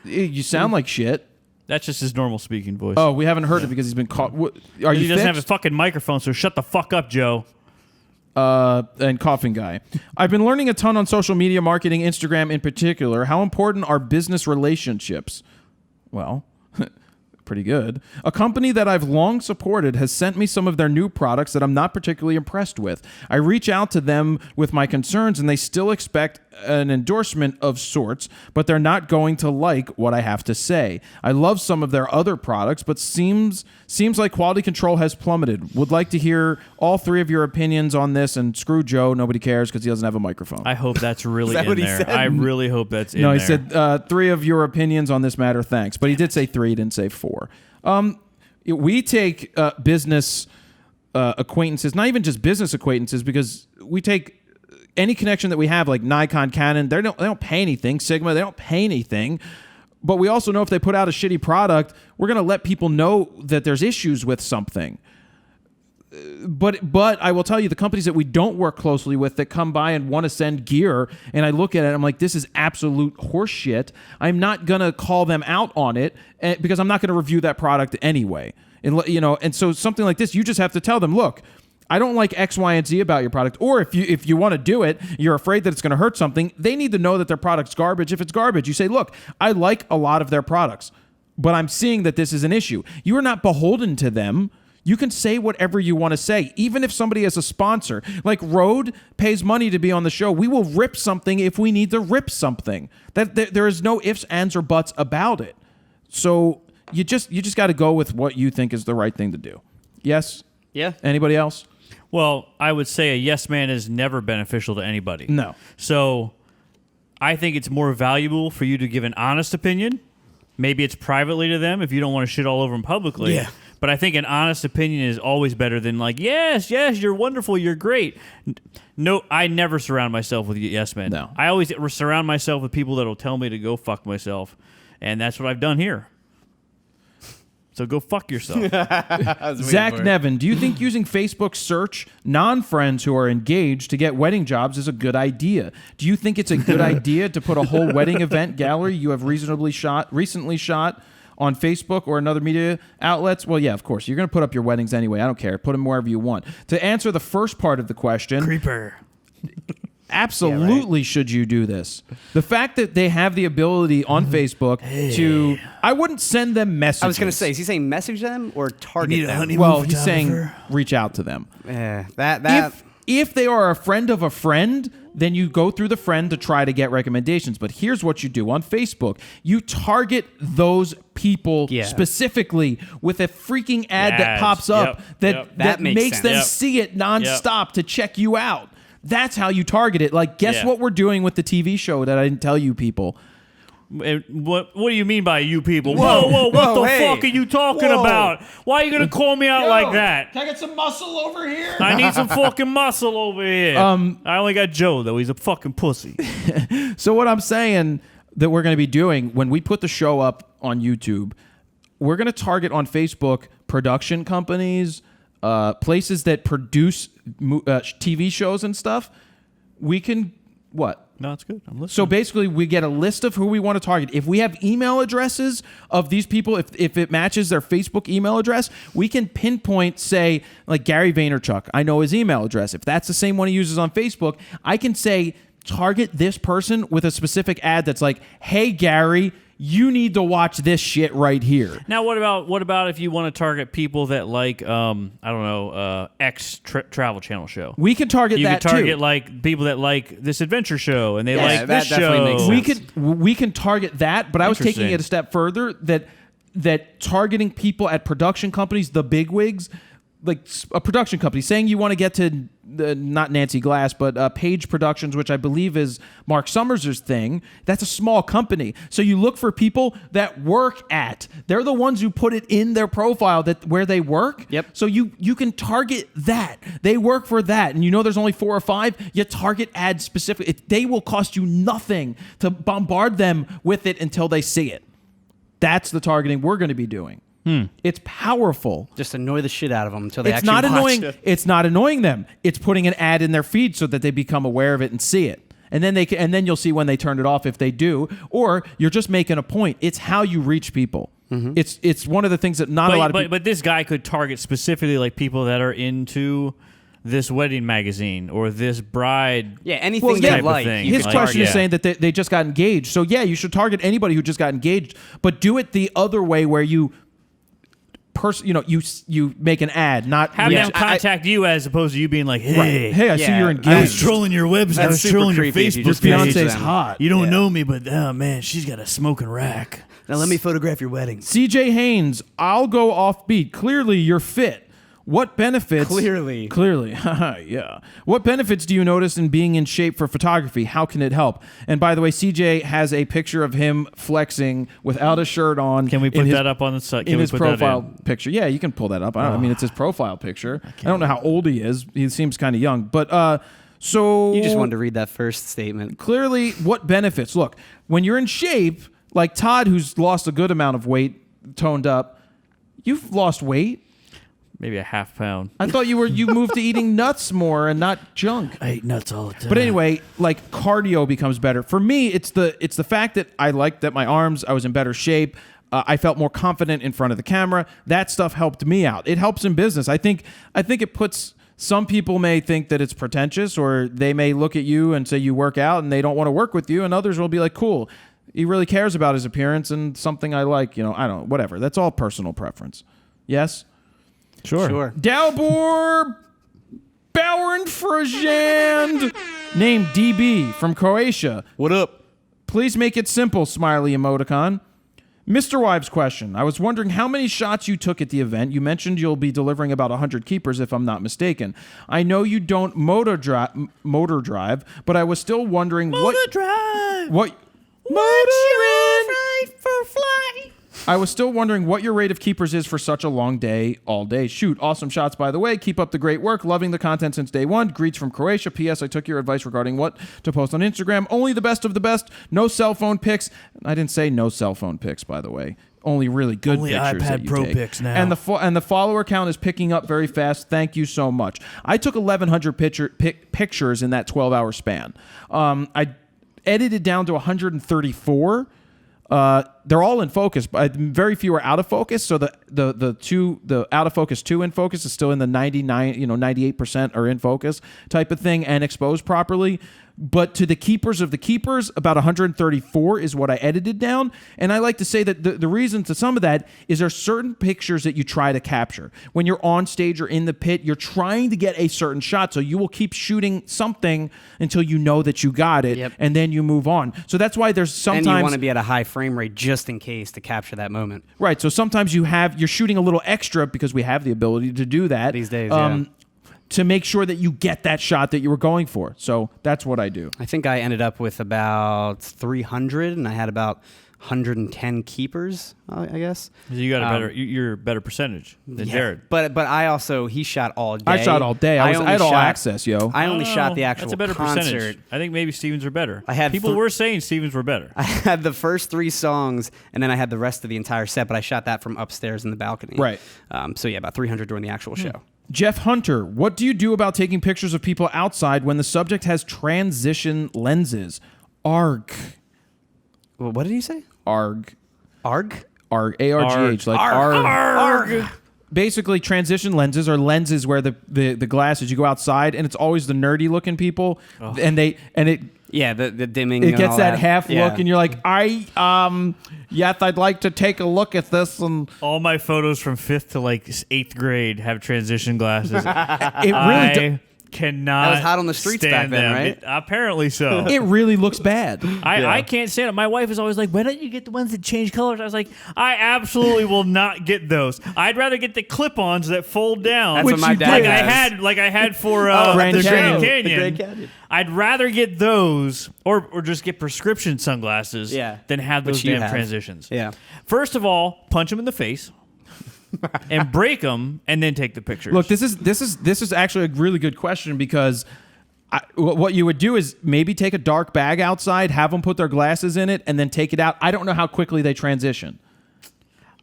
You sound like shit. That's just his normal speaking voice. Oh, we haven't heard it because he's been caught. Are he you doesn't have a fixed? fucking microphone, so shut the fuck up, Joe. And coughing guy. I've been learning a ton on social media marketing, Instagram in particular. How important are business relationships? Well, pretty good. A company that I've long supported has sent me some of their new products that I'm not particularly impressed with. I reach out to them with my concerns and they still expect an endorsement of sorts, but they're not going to like what I have to say. I love some of their other products, but seems like quality control has plummeted. Would like to hear all three of your opinions on this, and screw Joe, nobody cares because he doesn't have a microphone. I hope that's really that in what he there. said? I really hope that's in No, there. he said three of your opinions on this matter, thanks. But he did say three, he didn't say four. We take business acquaintances, not even just business acquaintances, because we take any connection that we have, like Nikon, Canon, they don't pay anything. Sigma, they don't pay anything. But we also know if they put out a shitty product, we're going to let people know that there's issues with something. But I will tell you, the companies that we don't work closely with that come by and want to send gear, and I look at it, I'm like, this is absolute horseshit. I'm not gonna call them out on it because I'm not gonna review that product anyway. And so something like this, you just have to tell them, look, I don't like X, Y, and Z about your product. Or if you want to do it, you're afraid that it's going to hurt something. They need to know that their product's garbage. If it's garbage, you say, look, I like a lot of their products, but I'm seeing that this is an issue. You are not beholden to them. You can say whatever you want to say, even if somebody is a sponsor. Like Rode pays money to be on the show. We will rip something if we need to rip something. There is no ifs, ands, or buts about it. So you just got to go with what you think is the right thing to do. Yes? Yeah. Anybody else? Well, I would say a yes man is never beneficial to anybody. No. So I think it's more valuable for you to give an honest opinion. Maybe it's privately to them if you don't want to shit all over them publicly. Yeah. But I think an honest opinion is always better than like, yes, you're wonderful, you're great. No, I never surround myself with yes men. No. I always surround myself with people that will tell me to go fuck myself. And that's what I've done here. So go fuck yourself. Zach Nevin, do you think using Facebook search non-friends who are engaged to get wedding jobs is a good idea? Do you think it's a good idea to put a whole wedding event gallery you have recently shot on Facebook or another media outlets? Well, yeah, of course. You're going to put up your weddings anyway. I don't care. Put them wherever you want. To answer the first part of the question, Creeper. absolutely should you do this. The fact that they have the ability on Facebook to... I wouldn't send them messages. I was going to say, is he saying message them or target them? Well, he's saying reach out to them. Yeah, that. If they are a friend of a friend, then you go through the friend to try to get recommendations. But here's what you do on Facebook. You target those people specifically with a freaking ad that pops up that makes sense. them see it nonstop to check you out. That's how you target it. Like, guess what we're doing with the TV show that I didn't tell you people? What do you mean by you people? Whoa, what the fuck are you talking about? Why are you going to call me out like that? Can I get some muscle over here? I need some fucking muscle over here. I only got Joe, though. He's a fucking pussy. So what I'm saying that we're going to be doing when we put the show up on YouTube, we're going to target on Facebook production companies, places that produce TV shows and stuff. We can, what? No, it's good. I'm listening. So basically, we get a list of who we want to target. If we have email addresses of these people, if it matches their Facebook email address, we can pinpoint, say, like Gary Vaynerchuk. I know his email address. If that's the same one he uses on Facebook, I can say, target this person with a specific ad that's like, hey, Gary, you need to watch this shit right here. Now, what about if you want to target people that like, I don't know, Travel Channel show? We can target you that can target too. like people that like this adventure show and they like that this definitely show. makes sense. We can target that, but I was taking Interesting. it a step further that targeting people at production companies, the bigwigs, like a production company, saying you want to get to not Nancy Glass, but Page Productions, which I believe is Mark Summers' thing. That's a small company. So you look for people that work at. They're the ones who put it in their profile where they work. Yep. So you can target that. They work for that. And you know there's only 4 or 5. You target ads specifically. They will cost you nothing to bombard them with it until they see it. That's the targeting we're going to be doing. It's powerful. Just annoy the shit out of them until they It's actually not watch annoying. it. It's not annoying them. It's putting an ad in their feed so that they become aware of it and see it. And then then you'll see when they turn it off if they do. Or you're just making a point. It's how you reach people. Mm-hmm. It's one of the things that not a lot of people. But this guy could target specifically like people that are into this wedding magazine or this bride. Yeah, anything yeah, they type of like. thing. you His can question target. is saying that they just got engaged. So yeah, you should target anybody who just got engaged, but do it the other way where you you make an ad, not Have them contact you as opposed to you being like, hey, Right. Hey, I see Yeah, you're I engaged. I was trolling your website. I That's was super trolling your creepy if you Facebook just page. message Fiance's them. hot. You don't know me, but oh man, she's got a smoking rack. Now let me photograph your wedding. CJ Haynes, I'll go offbeat. Clearly, you're fit. What benefits? Clearly. Yeah. What benefits do you notice in being in shape for photography? How can it help? And by the way, CJ has a picture of him flexing without a shirt on. Can we put that up on the site? In his profile picture? Yeah, you can pull that up. I mean, it's his profile picture. I don't know how old he is. He seems kind of young, but so You just wanted to read that first statement. clearly, what benefits? Look, when you're in shape, like Todd, who's lost a good amount of weight, toned up, you've lost weight. Maybe a half pound. I thought you moved to eating nuts more and not junk. I ate nuts all the time. But anyway, like cardio becomes better. For me, it's the fact that I liked that my arms, I was in better shape. I felt more confident in front of the camera. That stuff helped me out. It helps in business. I think it puts. Some people may think that it's pretentious, or they may look at you and say you work out and they don't want to work with you, and others will be like, cool, he really cares about his appearance and something I like. I don't, whatever. That's all personal preference. Yes? Sure. Dalibor Bauernfrajand, named DB from Croatia. What up? Please make it simple, smiley emoticon. Mr. Wives question. I was wondering how many shots you took at the event. You mentioned you'll be delivering about 100 keepers, if I'm not mistaken. I know you don't motor drive, but I was still wondering what I was still wondering what your rate of keepers is for such a long day, all day. Shoot, awesome shots, by the way. Keep up the great work. Loving the content since day one. Greets from Croatia. P.S. I took your advice regarding what to post on Instagram. Only the best of the best. No cell phone pics. I didn't say no cell phone pics, by the way. Only really good Only pictures iPad that you Pro take. pics now. And the follower count is picking up very fast. Thank you so much. I took 1,100 pictures in that 12-hour span. I edited down to 134. They're all in focus, but very few are out of focus. So the out of focus 2 in focus is still in the 98% are in focus type of thing and exposed properly. But to the keepers of the keepers, about 134 is what I edited down. And I like to say that the reason to some of that is there are certain pictures that you try to capture. When you're on stage or in the pit, you're trying to get a certain shot. So you will keep shooting something until you know that you got it, Yep. and then you move on. So that's why there's sometimes... And you want to be at a high frame rate just in case to capture that moment. Right. So sometimes you're shooting a little extra because we have the ability to do that These days, yeah. to make sure that you get that shot that you were going for. So that's what I do. I think I ended up with about 300, and I had about 110 keepers, I guess. You got you're a better percentage than Jared. But he shot all day. I shot all day. I had all access, yo. I only shot the actual That's a better concert. percentage. I think maybe Stevens were better. I had people were saying Stevens were better. I had the first 3 songs, and then I had the rest of the entire set, but I shot that from upstairs in the balcony. Right. So yeah, about 300 during the actual show. Jeff Hunter, what do you do about taking pictures of people outside when the subject has transition lenses? ARG. Well, what did you say? ARG. ARG? ARG. ARGH. Like ARG. Basically, transition lenses are lenses where the glasses, you go outside and it's always the nerdy looking people, and it Yeah, the dimming. it and gets all that half Yeah. look, and you're like, yes, I'd like to take a look at this, and All my photos from 5th to like 8th grade have transition glasses. it really cannot. That was hot on the streets back stand then, them. right? Apparently so. it really looks bad. I can't stand it. My wife is always like, why don't you get the ones that change colors? I was like, I absolutely will not get those. I'd rather get the clip-ons that fold down. That's Which what my you dad did. has. like I had for Grand the Canyon. Grand Canyon. The Grand Canyon. I'd rather get those or just get prescription sunglasses than have those Which you damn have. transitions. Yeah. First of all, punch them in the face and break them, and then take the pictures. Look, this is actually a really good question because what you would do is maybe take a dark bag outside, have them put their glasses in it, and then take it out. I don't know how quickly they transition.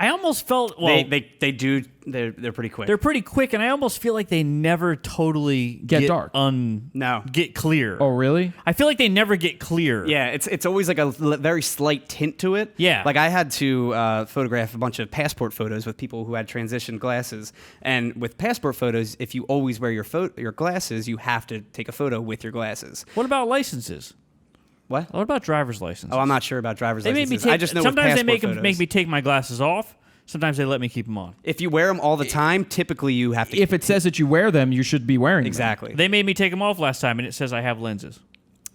I almost felt They do. They're pretty quick. they're pretty quick, and I almost feel like they never totally Get dark. Get clear. Oh, really? I feel like they never get clear. Yeah, it's always like a very slight tint to it. Yeah. Like I had to photograph a bunch of passport photos with people who had transition glasses, and with passport photos, if you always wear your glasses, you have to take a photo with your glasses. What about licenses? What? What about driver's licenses? Oh, I'm not sure about driver's They made licenses. me take. I just know with sometimes they passport make photos, me take my glasses off. Sometimes they let me keep them on. If you wear them all the time, typically you have to. If it says that you wear them, you should be wearing them. exactly. They made me take them off last time, and it says I have lenses.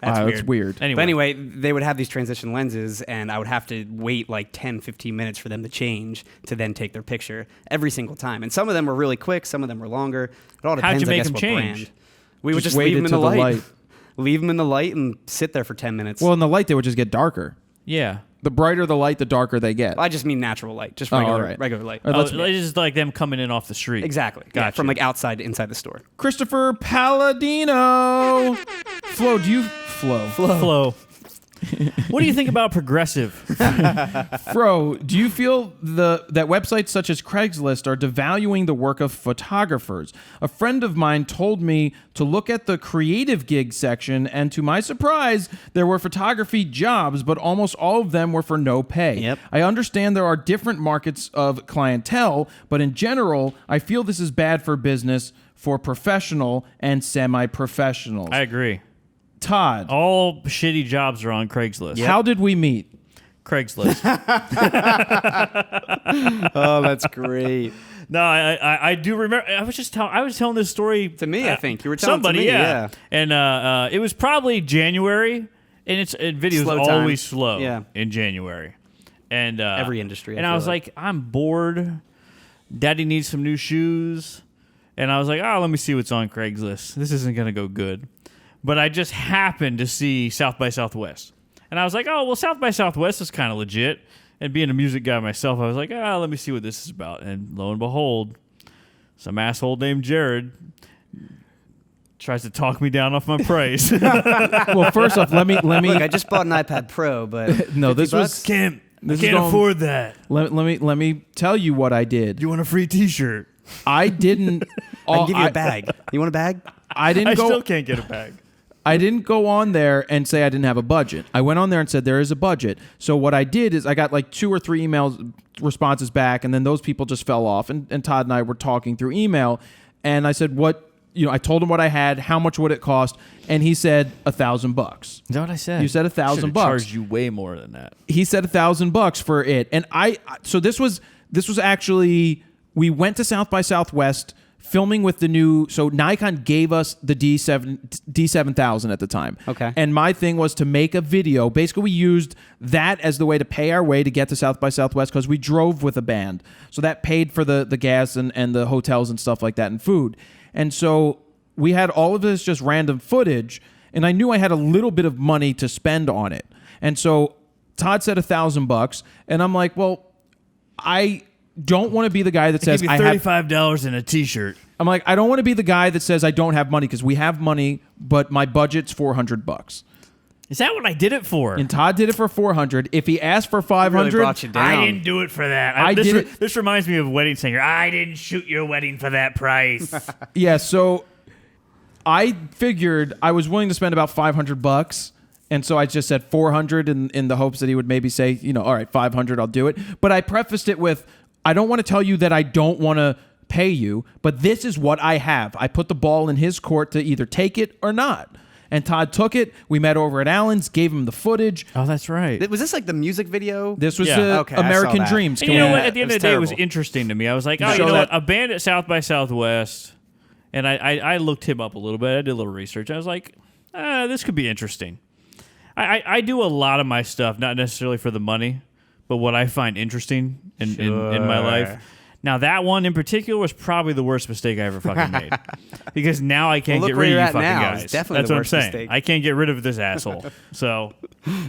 That's That's weird. Anyway, But anyway, they would have these transition lenses, and I would have to wait like 10, 15 minutes for them to change to then take their picture every single time. And some of them were really quick, some of them were longer. It all How'd depends, you make I guess, them what change? brand. We would Just just leave them in waited the till the light. light. Leave them in the light and sit there for 10 minutes. Well, in the light, they would just get darker. yeah. The brighter the light, the darker they get. I just mean natural light, just Oh, regular, all right. regular light. All right, Oh, let's- it's just like them coming in off the street. Exactly. Yeah, Gotcha. from like outside to inside the store. Christopher Palladino. Flo, do you... Flow. What do you think about progressive? Fro, do you feel that websites such as Craigslist are devaluing the work of photographers? A friend of mine told me to look at the creative gig section, and to my surprise, there were photography jobs, but almost all of them were for no pay. Yep. I understand there are different markets of clientele, but in general, I feel this is bad for business for professional and semi-professionals. I agree. Todd, All shitty jobs are on Craigslist. how did we meet? Craigslist. Oh, that's great. No, I do remember. I was telling this story To me, I think. You were telling somebody, to me, yeah. And it was probably January, and videos Slow time. always slow. Yeah. In January, and Every industry, I And I feel was like. like, I'm bored. Daddy needs some new shoes, and I was like, let me see what's on Craigslist. This isn't gonna go good. But I just happened to see South by Southwest. And I was like, South by Southwest is kind of legit. And being a music guy myself, I was like, let me see what this is about. And lo and behold, some asshole named Jared tries to talk me down off my price. Well, first off, let me Look, I just bought an iPad Pro, but No, this 50 was- bucks? Kim, This I is can't going- afford that. let me tell you what I did. You want a free T-shirt? I didn't. I can give you a bag. You want a bag? I didn't I go. still can't get a bag. I didn't go on there and say I didn't have a budget. I went on there and said there is a budget. So what I did is I got like 2 or 3 emails responses back, and then those people just fell off. And Todd and I were talking through email, and I said, I told him what I had, how much would it cost, and he said $1,000. Is that what I said? You said $1,000. Should've charged you way more than that. He said $1,000 for it, and so this was actually, we went to South by Southwest filming with the new, so Nikon gave us the D7000 at the time. Okay. And my thing was to make a video. Basically, we used that as the way to pay our way to get to South by Southwest because we drove with a band. So that paid for the gas and the hotels and stuff like that and food. And so we had all of this just random footage, and I knew I had a little bit of money to spend on it. And so Todd said $1,000, and I'm like, well, I don't want to be the guy that says Give I you have. $35 in a T-shirt. I'm like, I don't want to be the guy that says I don't have money because we have money, but my budget's $400. Is that what I did it for? And Todd did it for $400. If he asked for $500, Really brought you down. I didn't do it for that. I did it. This reminds me of Wedding Singer. I didn't shoot your wedding for that price. yeah. So I figured I was willing to spend about $500, and so I just said $400 in the hopes that he would maybe say, all right, $500, I'll do it. But I prefaced it with, I don't want to tell you that I don't want to pay you, but this is what I have. I put the ball in his court to either take it or not. And Todd took it. We met over at Allen's, gave him the footage. Oh, that's right. Was this like the music video? This was Okay, I saw American that. Dreams. And you know what? At the end of the day, it was terrible. interesting to me. I was like, You oh, you show know what? that- A band at South by Southwest, and I looked him up a little bit. I did a little research. I was like, this could be interesting. I do a lot of my stuff, not necessarily for the money, but what I find interesting in my life. Now, that one in particular was probably the worst mistake I ever fucking made. Because now I can't Well, get look where rid of you're you at fucking now. guys. It's definitely That's the what I'm worst saying. mistake. I can't get rid of this asshole. So,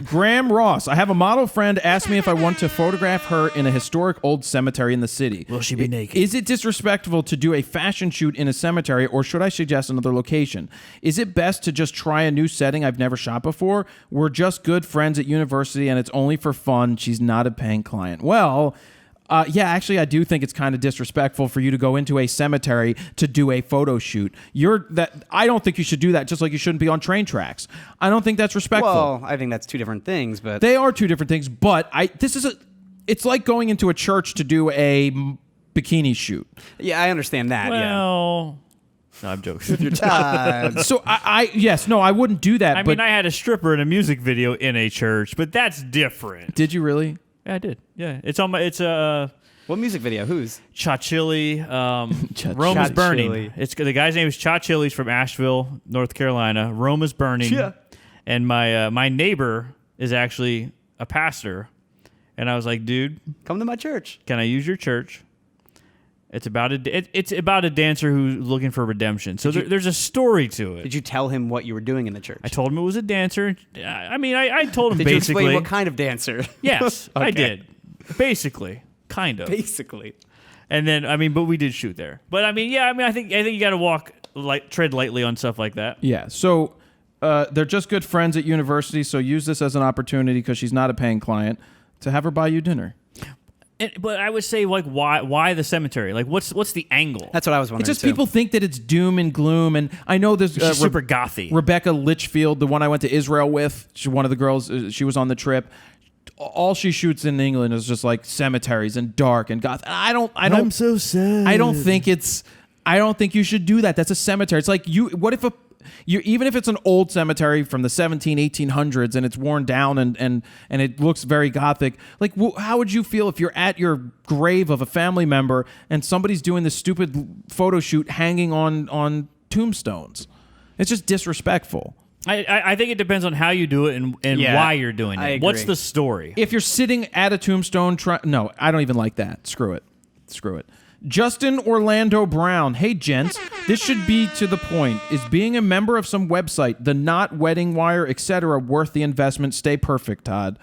Graham Ross. I have a model friend ask me if I want to photograph her in a historic old cemetery in the city. Will she be naked? Is it disrespectful to do a fashion shoot in a cemetery, or should I suggest another location? Is it best to just try a new setting I've never shot before? We're just good friends at university, and it's only for fun. She's not a paying client. Well, yeah, actually, I do think it's kind of disrespectful for you to go into a cemetery to do a photo shoot. I don't think you should do that, just like you shouldn't be on train tracks. I don't think that's respectful. Well, I think that's two different things, but They are two different things, but it's like going into a church to do a bikini shoot. yeah, I understand that. well, no, I'm joking. Yeah. So I wouldn't do that. I but mean, I had a stripper in a music video in a church, but that's different. did you really? Yeah, I did. Yeah, it's on my. It's What music video? Whose? Cha Chili. Rome is Cha burning. Chili. It's the guy's name is Cha Chili's from Asheville, North Carolina. Rome is burning. Yeah. And my neighbor is actually a pastor, and I was like, dude, Come to my church. can I use your church? It's about a dancer who's looking for redemption. So there's a story to it. Did you tell him what you were doing in the church? I told him it was a dancer. I mean, I told him Did you basically. explain what kind of dancer? Yes, I Okay. did. Basically, kind of. Basically. And then, but we did shoot there. But I think you got to tread lightly on stuff like that. Yeah. So they're just good friends at university. So use this as an opportunity, because she's not a paying client, to have her buy you dinner. But I would say, like, why the cemetery? Like, what's the angle? That's what I was wondering. It's just too. people think that it's doom and gloom, and I know there's She's super gothy. Rebecca Litchfield, the one I went to Israel with. She's one of the girls. She was on the trip. All she shoots in England is just like cemeteries and dark and goth. And I don't. I'm so sad. I don't think you should do that. That's a cemetery. It's like what if even if it's an old cemetery from the 1800s and it's worn down and it looks very gothic, like how would you feel if you're at your grave of a family member and somebody's doing this stupid photo shoot hanging on tombstones? It's just disrespectful. I think it depends on how you do it and Yeah, why you're doing I it. agree. What's the story? If you're sitting at a tombstone, no, I don't even like that. Screw it. Justin Orlando Brown. Hey, gents. This should be to the point. Is being a member of some website, The Knot, Wedding Wire, etc., worth the investment? Stay perfect, Todd.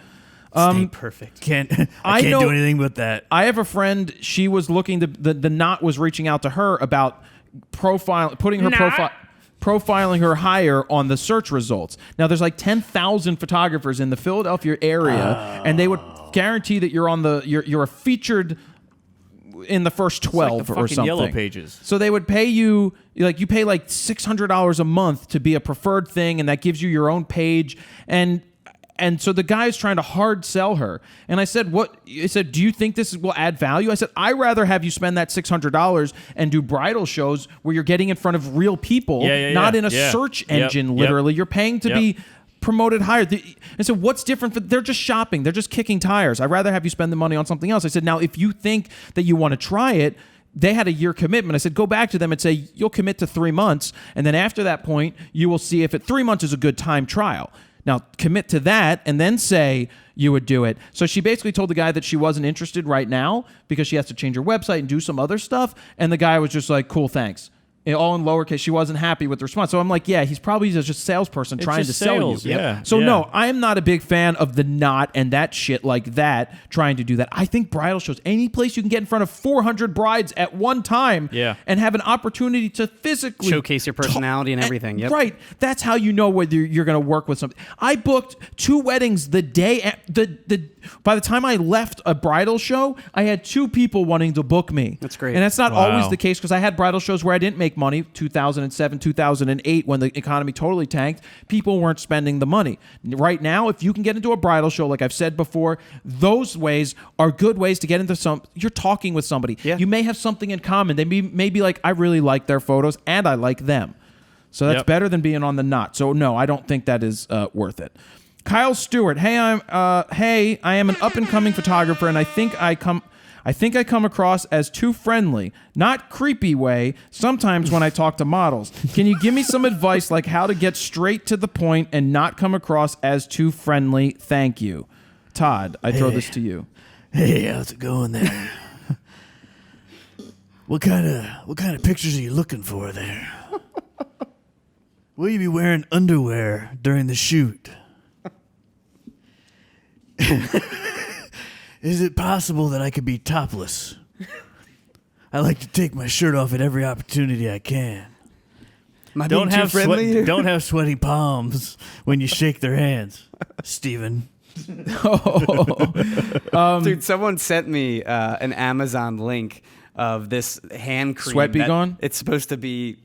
Stay perfect. I can't know- do anything but that. I have a friend. She was looking to the Knot was reaching out to her about profiling her higher on the search results. Now there's like 10,000 photographers in the Philadelphia area, and they would guarantee that you're a featured in the first 12 It's like the or fucking something. Yellow Pages. So they would pay you pay like $600 a month to be a preferred thing, and that gives you your own page. And so the guy's trying to hard sell her. And I said, "What?" I said, "Do you think this will add value?" I said, "I'd rather have you spend that $600 and do bridal shows where you're getting in front of real people, not in a search engine. Yep. Literally, you're paying to be promoted higher." And so what's different? They're just shopping. They're just kicking tires. I'd rather have you spend the money on something else. I said, now, if you think that you want to try it, they had a year commitment. I said, go back to them and say, you'll commit to 3 months. And then after that point, you will see if 3 months is a good time trial. Now, commit to that and then say you would do it. So she basically told the guy that she wasn't interested right now because she has to change her website and do some other stuff. And the guy was just like, cool, thanks. all in lowercase. She wasn't happy with the response. So I'm like, yeah, he's probably just a salesperson trying to just sell sales, you. yeah. So Yeah. no, I'm not a big fan of the knot and that shit like that, trying to do that. I think bridal shows, any place you can get in front of 400 brides at one time and have an opportunity to physically Showcase your personality and everything. Yep. Right. That's how you know whether you're going to work with somebody. I booked 2 weddings the day by the time I left a bridal show, I had 2 people wanting to book me. That's great. And that's not Wow. always the case, because I had bridal shows where I didn't make money. 2007, 2008, when the economy totally tanked, people weren't spending the money. Right now, if you can get into a bridal show, like I've said before, those ways are good ways to get into some. You're talking with somebody. Yeah. You may have something in common. They may be like, I really like their photos and I like them. So that's Yep. better than being on the knot. So no, I don't think that is worth it. Kyle Stewart, hey, I am an up and coming photographer, and I think I come across as too friendly, not creepy way, sometimes when I talk to models. Can you give me some advice, like how to get straight to the point and not come across as too friendly? Thank you. Todd, I throw this to you. Hey, how's it going there? What kind of pictures are you looking for there? Will you be wearing underwear during the shoot? Is it possible that I could be topless? I like to take my shirt off at every opportunity I can. Am I being too friendly? Don't have sweaty palms when you shake their hands, Stephen. Dude, someone sent me an Amazon link of this hand cream. Sweat Be that Gone? It's supposed to be,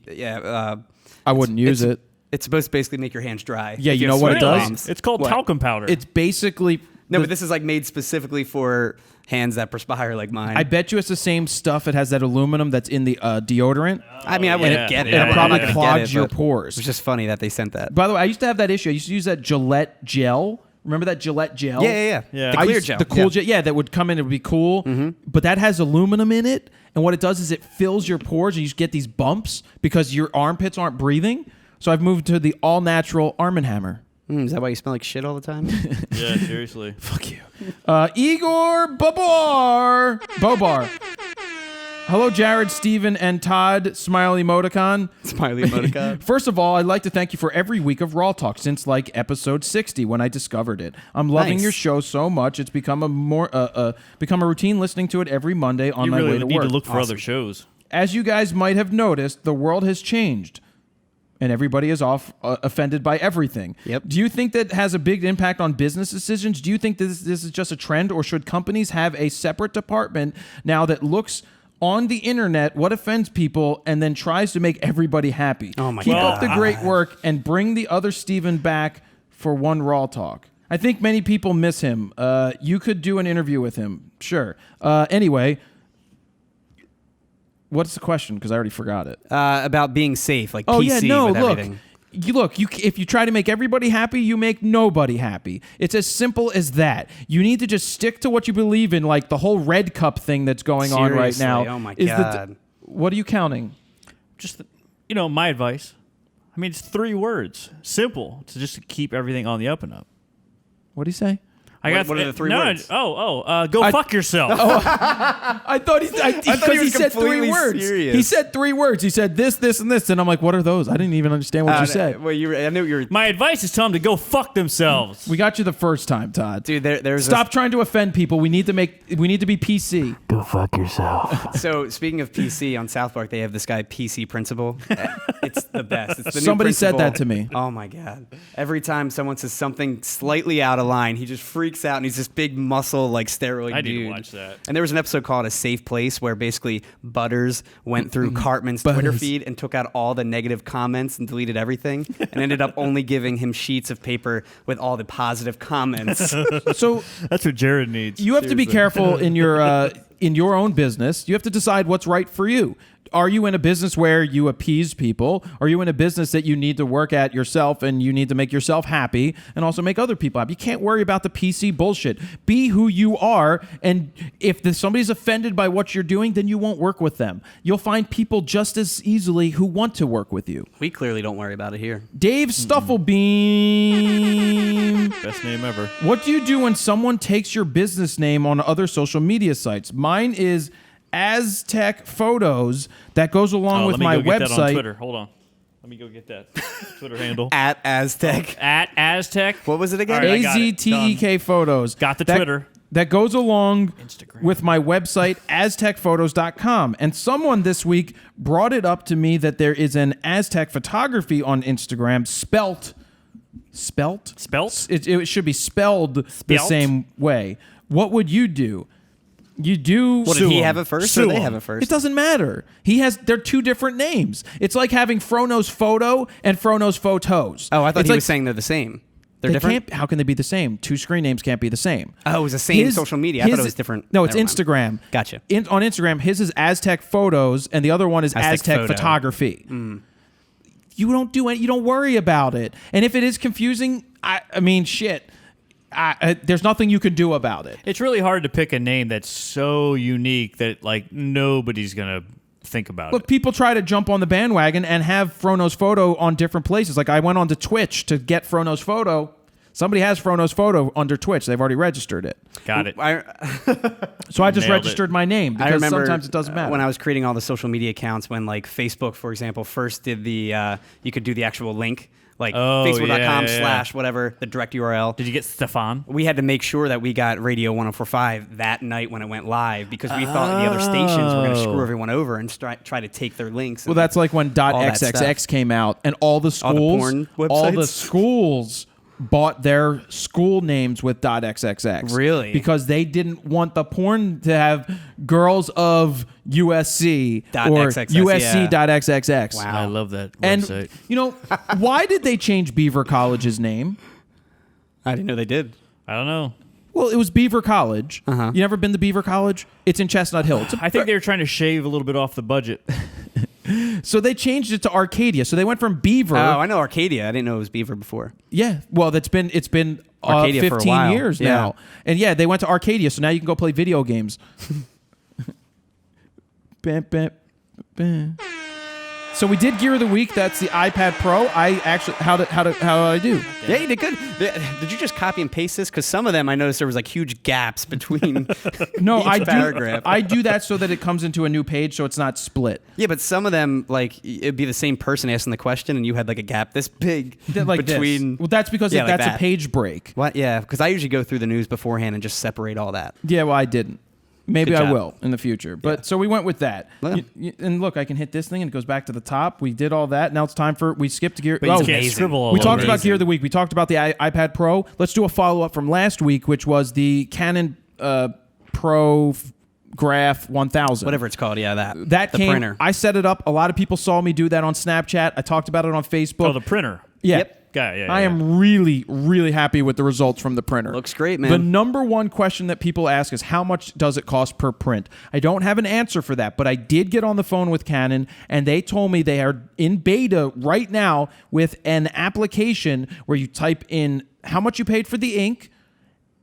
I wouldn't use it. It's supposed to basically make your hands dry. Yeah, If you know have what it sweaty does? palms. It's called What? talcum powder. It's basically... No, but this is like made specifically for hands that perspire like mine. I bet you it's the same stuff. It has that aluminum that's in the deodorant. I mean, I wouldn't yeah. get it. It'll I'm not probably gonna clog get it, your but pores. It's just funny that they sent that. By the way, I used to have that issue. I used to use that Gillette gel. Remember that Gillette gel? Yeah. Yeah. The I clear used- gel. The cool gel. Yeah, that would come in. It would be cool. But that has aluminum in it. And what it does is it fills your pores and you just get these bumps because your armpits aren't breathing. So I've moved to the all-natural Arm & Hammer. Is that why you smell like shit all the time? yeah, seriously. Fuck you. Igor Bobar. Hello, Jared, Stephen, and Todd. Smiley emoticon. Smiley emoticon. First of all, I'd like to thank you for every week of RAWtalk since like episode 60 when I discovered it. I'm loving Nice. your show so much. It's become a routine listening to it every Monday on You my really way to need work. to look for other shows. As you guys might have noticed, the world has changed. And everybody is offended by everything. Yep. Do you think that has a big impact on business decisions? Do you think this is just a trend, or should companies have a separate department now that looks on the internet what offends people and then tries to make everybody happy? Oh my Keep God. up the great work and bring the other Stephen back for one RAWtalk. I think many people miss him. You could do an interview with him. Sure. Anyway, what's the question? Because I already forgot it. About being safe, like Oh PC yeah, no. with Look, everything. if you try to make everybody happy, you make nobody happy. It's as simple as that. You need to just stick to what you believe in, like the whole red cup thing that's going on right Seriously, now. oh my is God. What are you counting? Just, my advice. I mean, it's 3 words. Simple. To just keep everything on the up and up. What do you say? What are the 3 words? Go fuck yourself. I thought because he was said 3 completely words. serious. He said 3 words. He said this, this, and this, and I'm like, what are those? I didn't even understand what you said. Well, I knew you were. My advice is tell them to go fuck themselves. We got you the first time, Todd. Dude, there's Stop trying to offend people. We need to be PC. Go fuck yourself. So speaking of PC, on South Park they have this guy PC Principal. It's the best. It's the new Somebody said principal. that to me. Oh my God! Every time someone says something slightly out of line, he just freaks out and he's this big muscle like steroid I dude. need to watch that. And there was an episode called A Safe Place where basically Butters went through Cartman's Twitter Butters. feed and took out all the negative comments and deleted everything, and ended up only giving him sheets of paper with all the positive comments. So That's what Jared needs. you have to be careful in your own business. You have to decide what's right for you. Are you in a business where you appease people? Are you in a business that you need to work at yourself and you need to make yourself happy and also make other people happy? You can't worry about the PC bullshit. Be who you are, and if somebody's offended by what you're doing, then you won't work with them. You'll find people just as easily who want to work with you. We clearly don't worry about it here. Dave Stufflebeam. Best name ever. What do you do when someone takes your business name on other social media sites? Mine is Aztec Photos that goes along with my let me go get that on website. Twitter. Hold on. Let me go get that Twitter handle. At Aztec. At Aztec. What was it again? All right, I got it. AZTEK Photos. Got the Twitter. That goes along Instagram. with my website, aztecphotos.com. And someone this week brought it up to me that there is an Aztec photography on Instagram spelt? It should be spelled the same way. What would you do? You do. What, did he have it first or they have it first? It doesn't matter. They're two different names. It's like having FroKnowsPhoto and FroKnowsPhotos. Oh, I thought it's he like, was saying they're the same. They're they different? can't. How can they be the same? Two screen names can't be the same. Oh, it was the same social media. I thought it was different. No, it's Never mind. Instagram. Gotcha. On Instagram, his is Aztec Photos, and the other one is Aztec Photo. Photography. You don't do it. You don't worry about it. And if it is confusing, I mean, shit. There's nothing you can do about it. It's really hard to pick a name that's so unique that like nobody's gonna think about Look, it. people try to jump on the bandwagon and have FroKnowsPhoto on different places. Like I went onto Twitch to get FroKnowsPhoto. Somebody has FroKnowsPhoto under Twitch. They've already registered it. Got it. So I just Nailed registered my name because I remember sometimes it doesn't matter. when I was creating all the social media accounts, when like Facebook, for example, first did the you could do the actual link, like facebook.com/ whatever, the direct URL. Did you get Stefan? We had to make sure that we got Radio 104.5 that night when it went live because we thought the other stations were going to screw everyone over and try to take their links. Well, that's like when that .xxx came out, and all the schools, porn all the websites? schools bought their school names with .xxx. Really? Because they didn't want the porn to have girls of USC or .xxx, USC.xxx. Wow. I love that And website. you know, why did they change Beaver College's name? I didn't know they did. I don't know. Well, it was Beaver College. Uh-huh. You never been to Beaver College? It's in Chestnut Hill. I think they were trying to shave a little bit off the budget. So they changed it to Arcadia. So they went from Beaver. Oh, I know Arcadia. I didn't know it was Beaver before. Yeah, well, it's been Arcadia for a 15 while. years Yeah. now, and yeah, they went to Arcadia, so now you can go play video games. Bam, bam, bam. So we did Gear of the Week. That's the iPad Pro. I actually, how did I do? Yeah, you did good. Did you just copy and paste this? Because some of them I noticed there was like huge gaps between No, each paragraph. I do that so that it comes into a new page, so it's not split. Yeah, but some of them, like, it'd be the same person asking the question, and you had like a gap this big Like between. this. Well, that's because Yeah, like that's a that. page break. What? Yeah, because I usually go through the news beforehand and just separate all that. Yeah, well, I didn't. Maybe Good I job. will in the future. But so we went with that. Yeah. And look, I can hit this thing and it goes back to the top. We did all that. Now it's time for we skipped gear. But you oh, can't amazing. scribble all we over talked it. about Gear of the Week. We talked about the iPad Pro. Let's do a follow up from last week, which was the Canon Pro Graph 1000. Whatever it's called, yeah, That the came. printer. I set it up. A lot of people saw me do that on Snapchat. I talked about it on Facebook. Oh, the printer. yeah. Yep. Yeah, I am really, really happy with the results from the printer. Looks great, man. The number one question that people ask is how much does it cost per print? I don't have an answer for that, but I did get on the phone with Canon, and they told me they are in beta right now with an application where you type in how much you paid for the ink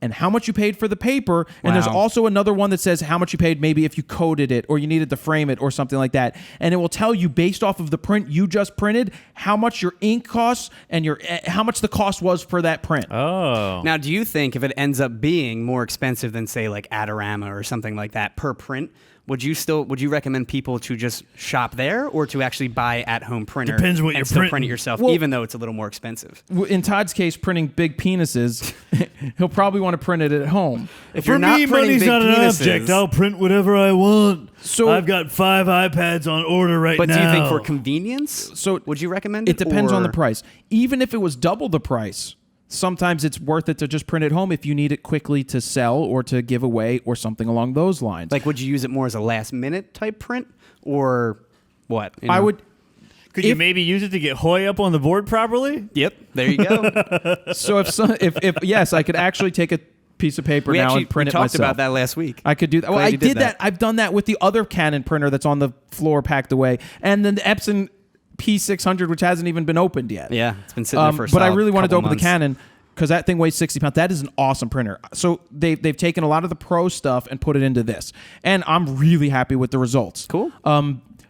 and how much you paid for the paper. And there's Wow. also another one that says how much you paid maybe if you coded it or you needed to frame it or something like that. And it will tell you based off of the print you just printed how much your ink costs and how much the cost was for that print. Oh. Now, do you think if it ends up being more expensive than, say, like Adorama or something like that per print, would you recommend people to just shop there or to actually buy at-home printer? Depends what and you're still print printing. it yourself, Well- even though it's a little more expensive? In Todd's case, printing big penises, he'll probably want to print it at home. If you're not printing big penises, I'll print whatever I want. So- I've got 5 iPads on order right but now. do you think for convenience? So would you recommend it? It depends on the or- price. Even if it was double the price, sometimes it's worth it to just print it home if you need it quickly to sell or to give away or something along those lines. Like, would you use it more as a last-minute type print or what? You I know? would. Could you if- maybe use it to get Hoy up on the board properly? Yep. There you go. So if yes, I could actually take a piece of paper we now actually and print we it talked myself. about that last week. I could do that. Well, Glad I you did that. I've done that with the other Canon printer that's on the floor packed away, and then the Epson P600, which hasn't even been opened yet. Yeah, it's been sitting there for a But I solid really wanted to couple open the months. Canon because that thing weighs 60 pounds. That is an awesome printer. So they've taken a lot of the Pro stuff and put it into this, and I'm really happy with the results. Cool.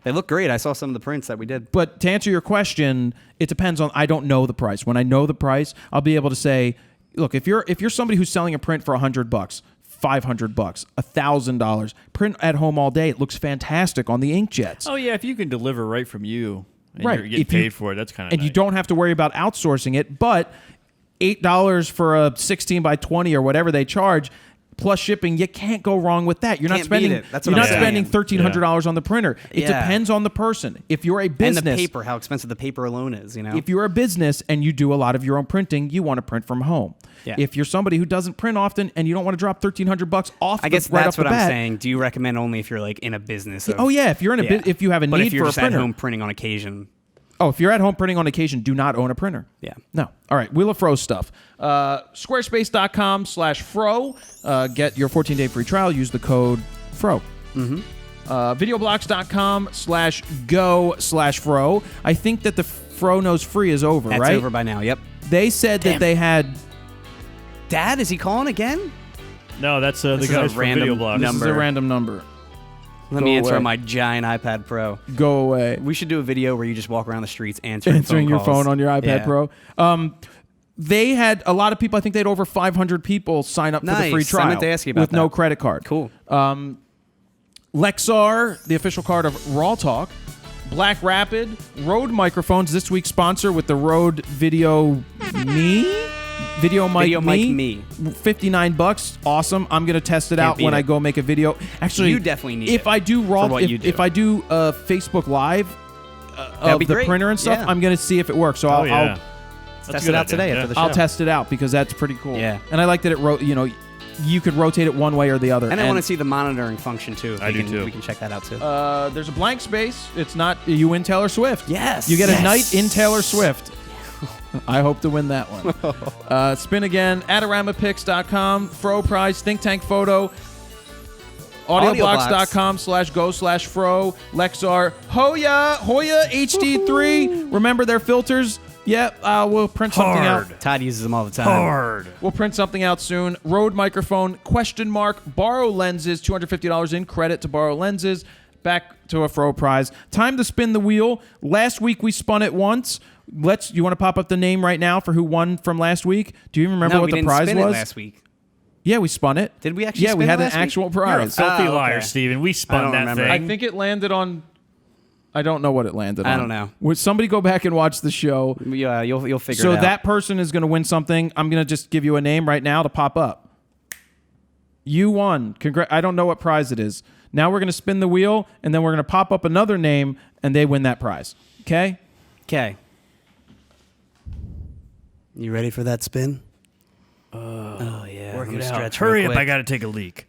They look great. I saw some of the prints that we did. But to answer your question, it depends on. I don't know the price. When I know the price, I'll be able to say, look, if you're somebody who's selling a print for $100, $500, $1,000. Print at home all day. It looks fantastic on the inkjets. Oh yeah, if you can deliver right from you, and Right. you're getting If you- paid for it, that's kind of And you don't have to worry about outsourcing it, but $8 for a 16 by 20 or whatever they charge, plus shipping, you can't go wrong with that. You're not Can't beat spending. it. That's You're what not I'm spending saying. $1,300 on the printer. It Yeah. depends on the person. If you're a business, And the paper, how expensive the paper alone is, you know? if you're a business and you do a lot of your own printing, you want to print from home. Yeah. If you're somebody who doesn't print often and you don't want to drop $1,300 off, I guess right that's off what the I'm bat, saying. Do you recommend only if you're like in a business? Oh yeah, if you're in a if you have a but need if you're for a just printer. at home printing on occasion, Oh, if you're at home printing on occasion, do not own a printer. Yeah. No. All right. Wheel of Fro stuff. Squarespace.com/Fro. Get your 14-day free trial. Use the code FRO. Mm-hmm. Videoblocks.com/go/Fro. I think that the Fro Knows Free is over, that's right? over by now. Yep. They said that they had... Dad, is he calling again? No, that's the is guys a from random Video Blog. This is a number. random number. Let Go me answer away. on my giant iPad Pro. Go away. We should do a video where you just walk around the streets answering Answering phone your phone calls. on your iPad Yeah. Pro. They had a lot of people. I think they had over 500 people sign up for the free Nice. I trial meant to ask you about with no that. credit card. Cool. Lexar, the official card of RAWtalk. Black Rapid, Rode microphones. This week's sponsor with the Rode VideoMic VideoMic ME. ME. $59. Awesome. I'm gonna test it out beat when it. I go make a video. Actually, You definitely need if it I do raw, for what you do. if I do Facebook Live of be the great. printer and stuff, Yeah. I'm gonna see if it works. So Oh I'll yeah. Let's That's a test good it out idea, today yeah. after the show. I'll test it out because that's pretty cool. Yeah. And I like that you could rotate it one way or the other. And I want to see the monitoring function too. If I do, too. We can check that out too. There's a blank space. It's not you win Taylor Swift. Yes. You get Yes. a night in Taylor Swift. I hope to win that one. Spin again. Adaramapix.com. Fro Prize. Think Tank Photo. Audioblocks.com/go/Fro. Lexar. Hoya HD3. Remember their filters? Yep. We'll print something out. Hard. Todd uses them all the time. Hard. We'll print something out soon. Rode microphone, ? Borrow lenses, $250 in credit to borrow lenses. Back to a Fro prize. Time to spin the wheel. Last week we spun it once. You want to pop up the name right now for who won from last week? Do you remember No, what we the didn't prize spin was? it last week. Yeah, we spun it. Did we actually Yeah, we spin had it an last week? actual You're a prize. filthy Oh, okay. liar, Steven. We I spun don't that remember. thing. I think it landed on. I don't know what it landed on. I don't know. Would somebody go back and watch the show? Yeah, you'll figure So it out. that person is going to win something. I'm going to just give you a name right now to pop up. You won. I don't know what prize it is. Now we're going to spin the wheel, and then we're going to pop up another name, and they win that prize. Okay? Okay. You ready for that spin? Oh yeah. Work Let it me out. stretch Hurry real up! I quick. got to take a leak.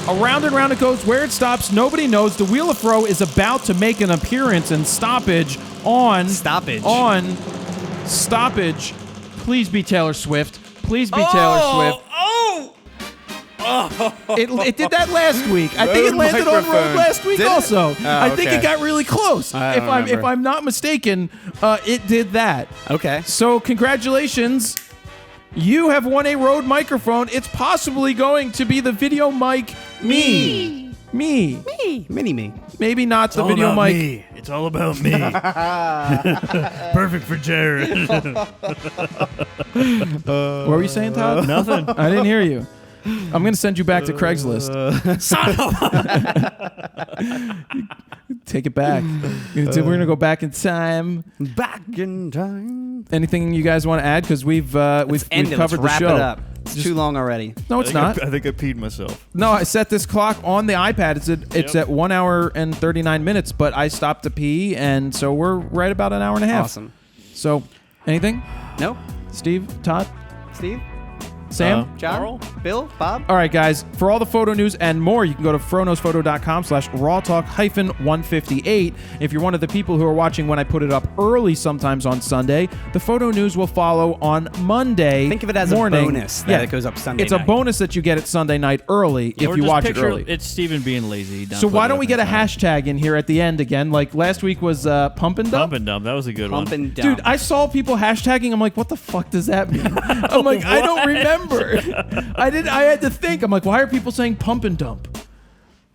Around and round it goes. Where it stops, nobody knows. The Wheel of Fro is about to make an appearance and stoppage on... Stoppage. On stoppage. Please be Taylor Swift. Please be Taylor Swift. It did that last week. I think it Rode landed on Rode microphone. last week Did it? also. I think okay. it got really close. I don't If remember. I'm not mistaken, it did that. Okay. So congratulations. You have won a Rode microphone. It's possibly going to be the VideoMic Me. Mini me. Maybe not the All Video about Mic. me. It's all about me. Perfect for Jared. What were you saying, Todd? Nothing. I didn't hear you. I'm going to send you back to Craigslist. Take it back. We're going to go back in time. Back in time. Anything you guys want to add? Because we've End it. Let's covered the wrap show. it up. It's too long already. No, it's not. I think I peed myself. No, I set this clock on the iPad. It's Yep. at 1 hour and 39 minutes, but I stopped to pee, and so we're right about an hour and a half. Awesome. So, anything? Nope. Steve, Todd, Steve? Sam? John? Carl? Bill? Bob? All right, guys. For all the photo news and more, you can go to FroKnowsPhoto.com/RAWtalk-158. If you're one of the people who are watching when I put it up early, sometimes on Sunday, the photo news will follow on Monday. Think of it as morning. a bonus that it goes up Sunday It's night. a bonus that you get it Sunday night early if Or you just watch it picture early. It's Steven being lazy. So why don't we get a hashtag in here at the end again? Like last week was pump and dump. Pump and dump. That was a good Pump one. and dump. Dude, I saw people hashtagging. I'm like, what the fuck does that mean? I'm like, I don't remember. I had to think. I'm like, why are people saying pump and dump?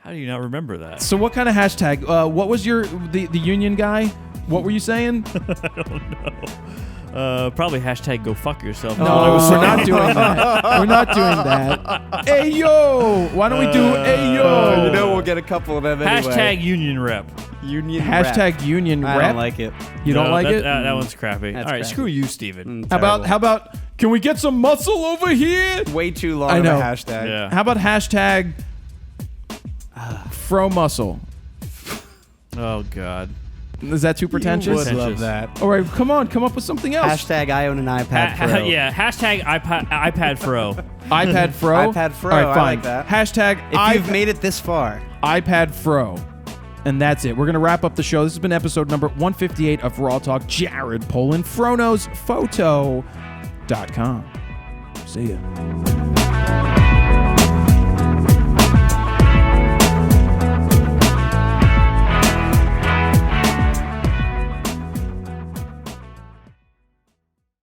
How do you not remember that? So what kind of hashtag? What was the union guy? What were you saying? Probably hashtag go fuck yourself. No, we're not doing that. We're not doing that. Hey yo, why don't we do hey yo? You know we'll get a couple of them anyway. Hashtag union rep. Union Hashtag rep. union I rep. don't like it. You don't like it? That one's crappy. That's All right, crappy. screw you, Steven. How about can we get some muscle over here? Way too long I of a know. hashtag. Yeah. How about hashtag Fro muscle? Oh God. Is that too pretentious? would Love that. All right, come on, come up with something else. Hashtag I own an iPad Pro. Yeah. Hashtag iPad Fro. iPad Fro. iPad Fro, All right, I fine. like that. Hashtag If you've made it this far. iPad Fro. And that's it. We're going to wrap up the show. This has been episode number 158 of RAWtalk. Jared Polin, FroKnowsPhoto.com. See ya.